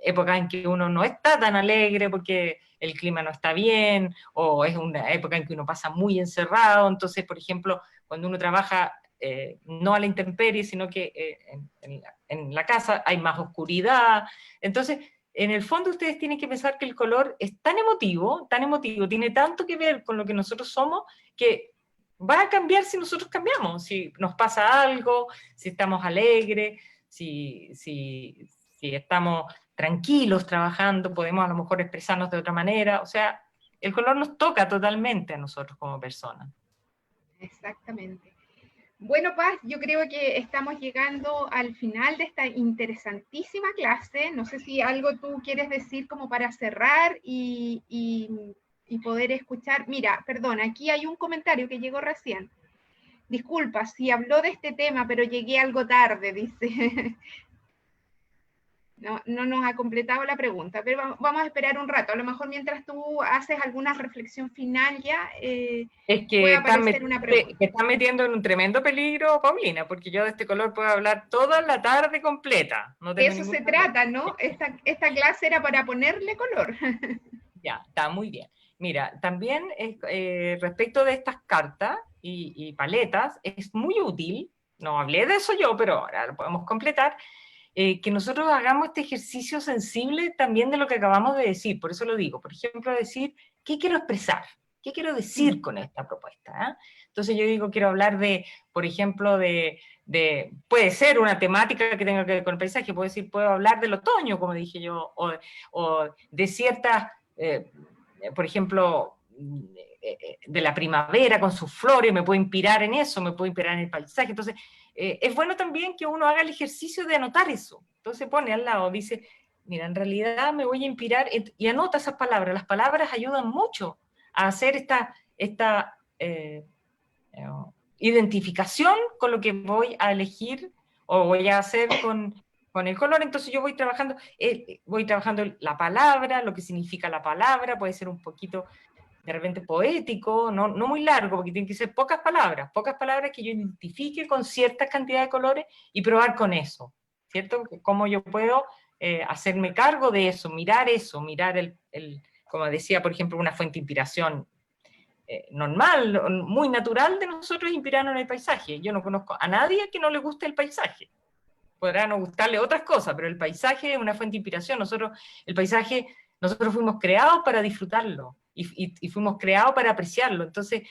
[SPEAKER 2] épocas en que uno no está tan alegre porque el clima no está bien, o es una época en que uno pasa muy encerrado. Entonces, por ejemplo, cuando uno trabaja no a la intemperie, sino que en la casa hay más oscuridad. Entonces, en el fondo ustedes tienen que pensar que el color es tan emotivo, tiene tanto que ver con lo que nosotros somos, que va a cambiar si nosotros cambiamos, si nos pasa algo, si estamos alegres, si estamos tranquilos trabajando, podemos a lo mejor expresarnos de otra manera. O sea, el color nos toca totalmente a nosotros como personas.
[SPEAKER 1] Exactamente. Bueno, Paz, yo creo que estamos llegando al final de esta interesantísima clase. No sé si algo tú quieres decir como para cerrar y poder escuchar. Mira, perdón, aquí hay un comentario que llegó recién. Disculpa, si habló de este tema, pero llegué algo tarde, dice. No nos ha completado la pregunta, pero vamos a esperar un rato. A lo mejor mientras tú haces alguna reflexión final ya,
[SPEAKER 2] es que
[SPEAKER 1] puede aparecer una pregunta.
[SPEAKER 2] te están metiendo en un tremendo peligro, Paulina, porque yo de este color puedo hablar toda la tarde completa. No
[SPEAKER 1] De
[SPEAKER 2] tengo
[SPEAKER 1] eso
[SPEAKER 2] ningún
[SPEAKER 1] se
[SPEAKER 2] problema.
[SPEAKER 1] trata, ¿no? Esta clase era para ponerle color.
[SPEAKER 2] Ya, está muy bien. Mira, también respecto de estas cartas, y paletas, es muy útil, no hablé de eso yo, pero ahora lo podemos completar, que nosotros hagamos este ejercicio sensible también de lo que acabamos de decir, por eso lo digo, por ejemplo, decir, ¿qué quiero expresar? ¿Qué quiero decir con esta propuesta? Entonces yo digo, quiero hablar de, por ejemplo, puede ser una temática que tenga que ver con el paisaje, puedo hablar del otoño, como dije yo, o de ciertas, por ejemplo, de la primavera con sus flores, me puedo inspirar en eso, me puedo inspirar en el paisaje. Entonces, es bueno también que uno haga el ejercicio de anotar eso. Entonces pone al lado, dice, mira, en realidad me voy a inspirar, y anota esas palabras. Las palabras ayudan mucho a hacer esta identificación con lo que voy a elegir o voy a hacer con el color. Entonces yo voy trabajando la palabra, lo que significa la palabra, puede ser un poquito de repente poético, no muy largo, porque tienen que ser pocas palabras que yo identifique con cierta cantidad de colores y probar con eso, ¿cierto? Cómo yo puedo hacerme cargo de eso, mirar como decía, por ejemplo, una fuente de inspiración normal, muy natural de nosotros inspirarnos en el paisaje. Yo no conozco a nadie que no le guste el paisaje. Podrá no gustarle otras cosas, pero el paisaje es una fuente de inspiración. Nosotros fuimos creados para disfrutarlo y fuimos creados para apreciarlo. Entonces,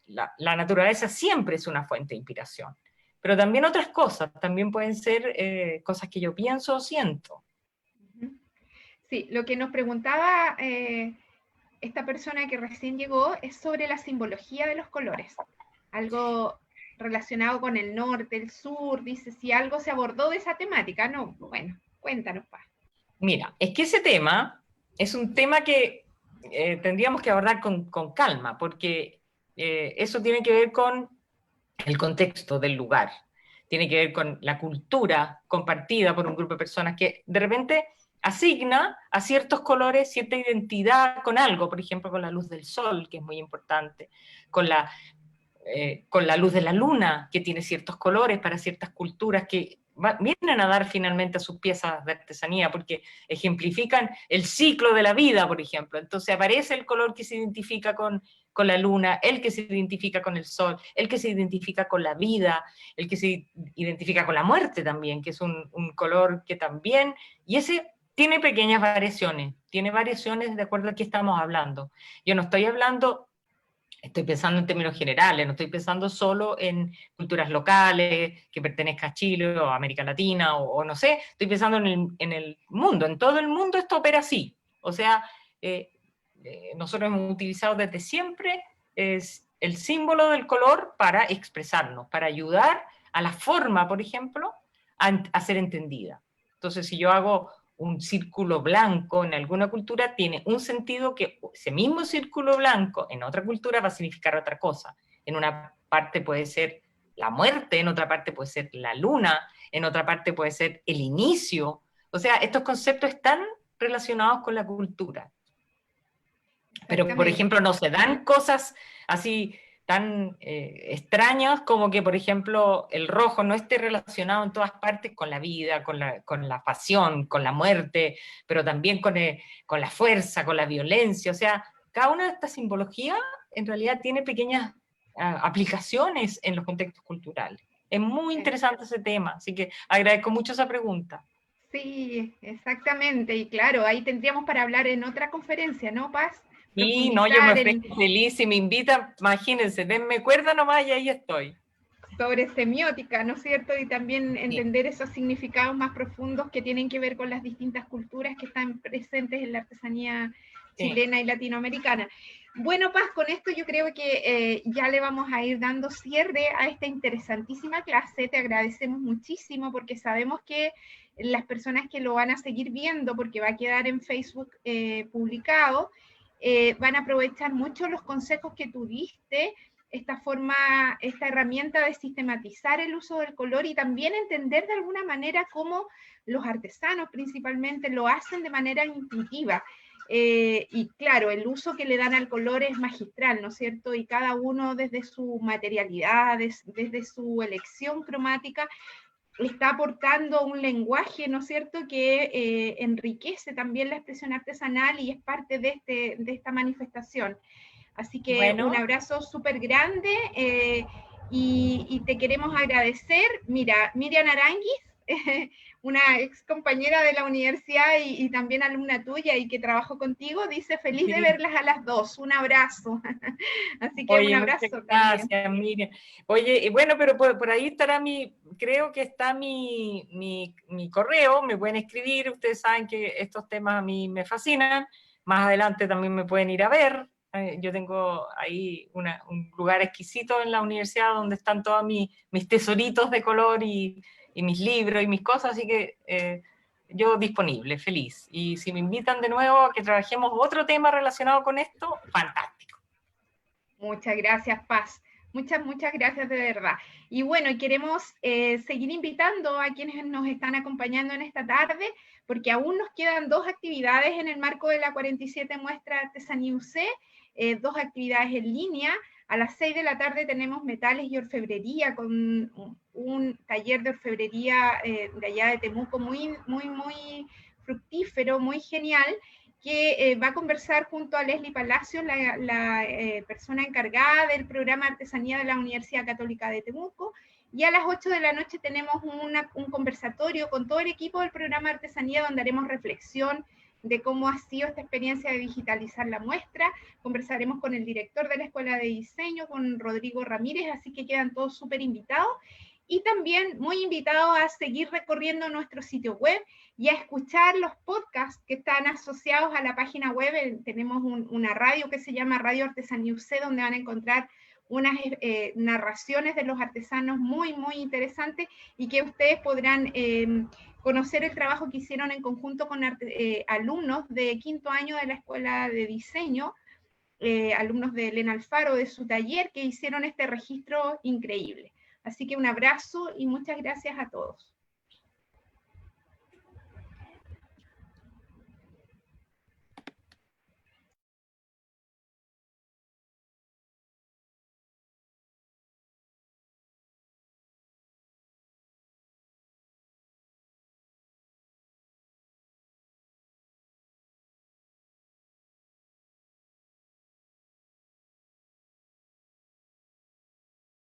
[SPEAKER 2] la naturaleza siempre es una fuente de inspiración. Pero también otras cosas, también pueden ser cosas que yo pienso o siento.
[SPEAKER 1] Sí, lo que nos preguntaba esta persona que recién llegó es sobre la simbología de los colores. Algo relacionado con el norte, el sur, dice si algo se abordó de esa temática. No, bueno, cuéntanos, Paz.
[SPEAKER 2] Mira, es que ese tema es un tema que tendríamos que abordar con calma, porque eso tiene que ver con el contexto del lugar, tiene que ver con la cultura compartida por un grupo de personas que de repente asigna a ciertos colores cierta identidad con algo, por ejemplo, con la luz del sol, que es muy importante, con la luz de la luna, que tiene ciertos colores para ciertas culturas que vienen a dar finalmente a sus piezas de artesanía, porque ejemplifican el ciclo de la vida, por ejemplo. Entonces aparece el color que se identifica con la luna, el que se identifica con el sol, el que se identifica con la vida, el que se identifica con la muerte también, que es un color que también, y ese tiene pequeñas variaciones, tiene variaciones de acuerdo a qué estamos hablando. Yo no estoy hablando... Estoy pensando en términos generales, no estoy pensando solo en culturas locales que pertenezcan a Chile o a América Latina o no sé, estoy pensando en el mundo, en todo el mundo esto opera así. O sea, nosotros hemos utilizado desde siempre el símbolo del color para expresarnos, para ayudar a la forma, por ejemplo, a ser entendida. Entonces, si yo hago un círculo blanco en alguna cultura tiene un sentido que ese mismo círculo blanco en otra cultura va a significar otra cosa. En una parte puede ser la muerte, en otra parte puede ser la luna, en otra parte puede ser el inicio. O sea, estos conceptos están relacionados con la cultura. Pero, por ejemplo, no se dan cosas así tan extrañas como que, por ejemplo, el rojo no esté relacionado en todas partes con la vida, con la pasión, con la muerte, pero también con la fuerza, con la violencia. O sea, cada una de estas simbologías en realidad tiene pequeñas aplicaciones en los contextos culturales. Es muy interesante ese tema, así que agradezco mucho esa pregunta.
[SPEAKER 1] Sí, exactamente, y claro, ahí tendríamos para hablar en otra conferencia, ¿no, Paz?
[SPEAKER 2] Sí, no, yo me estoy feliz, si me invitan, imagínense, denme cuerda nomás y ahí estoy.
[SPEAKER 1] Sobre semiótica, ¿no es cierto? Y también entender esos significados más profundos que tienen que ver con las distintas culturas que están presentes en la artesanía chilena y latinoamericana. Bueno, Paz, con esto yo creo que ya le vamos a ir dando cierre a esta interesantísima clase. Te agradecemos muchísimo porque sabemos que las personas que lo van a seguir viendo, porque va a quedar en Facebook publicado, van a aprovechar mucho los consejos que tú diste, esta herramienta de sistematizar el uso del color y también entender de alguna manera cómo los artesanos principalmente lo hacen de manera intuitiva. Y claro, el uso que le dan al color es magistral, ¿no es cierto? Y cada uno desde su materialidad, desde su elección cromática, está aportando un lenguaje, ¿no es cierto?, que enriquece también la expresión artesanal y es parte de esta manifestación. Así que
[SPEAKER 2] Bueno.
[SPEAKER 1] un abrazo súper grande y te queremos agradecer. Mira, Miriam Aranguis, una ex compañera de la universidad y también alumna tuya y que trabajó contigo, dice feliz de verlas a las dos. Un abrazo. Así que
[SPEAKER 2] Oye,
[SPEAKER 1] un
[SPEAKER 2] muchas
[SPEAKER 1] abrazo
[SPEAKER 2] gracias,
[SPEAKER 1] también.
[SPEAKER 2] Miriam. Oye, y bueno, pero por ahí estará creo que está mi correo, me pueden escribir, ustedes saben que estos temas a mí me fascinan, más adelante también me pueden ir a ver, yo tengo ahí un lugar exquisito en la universidad donde están todos mis tesoritos de color y mis libros y mis cosas, así que yo disponible, feliz. Y si me invitan de nuevo a que trabajemos otro tema relacionado con esto, fantástico.
[SPEAKER 1] Muchas gracias, Paz. Muchas gracias de verdad. Y bueno, queremos seguir invitando a quienes nos están acompañando en esta tarde, porque aún nos quedan 2 actividades en el marco de la 47 Muestra de Artesanía UC, 2 actividades en línea. A las 6 de la tarde tenemos metales y orfebrería con un taller de orfebrería de allá de Temuco muy fructífero, muy genial, que va a conversar junto a Leslie Palacios, la persona encargada del programa Artesanía de la Universidad Católica de Temuco, y a las 8 de la noche tenemos un conversatorio con todo el equipo del programa Artesanía, donde haremos reflexión de cómo ha sido esta experiencia de digitalizar la muestra. Conversaremos con el director de la Escuela de Diseño, con Rodrigo Ramírez, así que quedan todos súper invitados. Y también muy invitados a seguir recorriendo nuestro sitio web y a escuchar los podcasts que están asociados a la página web. Tenemos una radio que se llama Radio Artesanía UC, donde van a encontrar unas narraciones de los artesanos muy interesantes y que ustedes podrán conocer el trabajo que hicieron en conjunto con alumnos de 5º año de la Escuela de Diseño, alumnos de Elena Alfaro, de su taller, que hicieron este registro increíble. Así que un abrazo y muchas gracias a todos.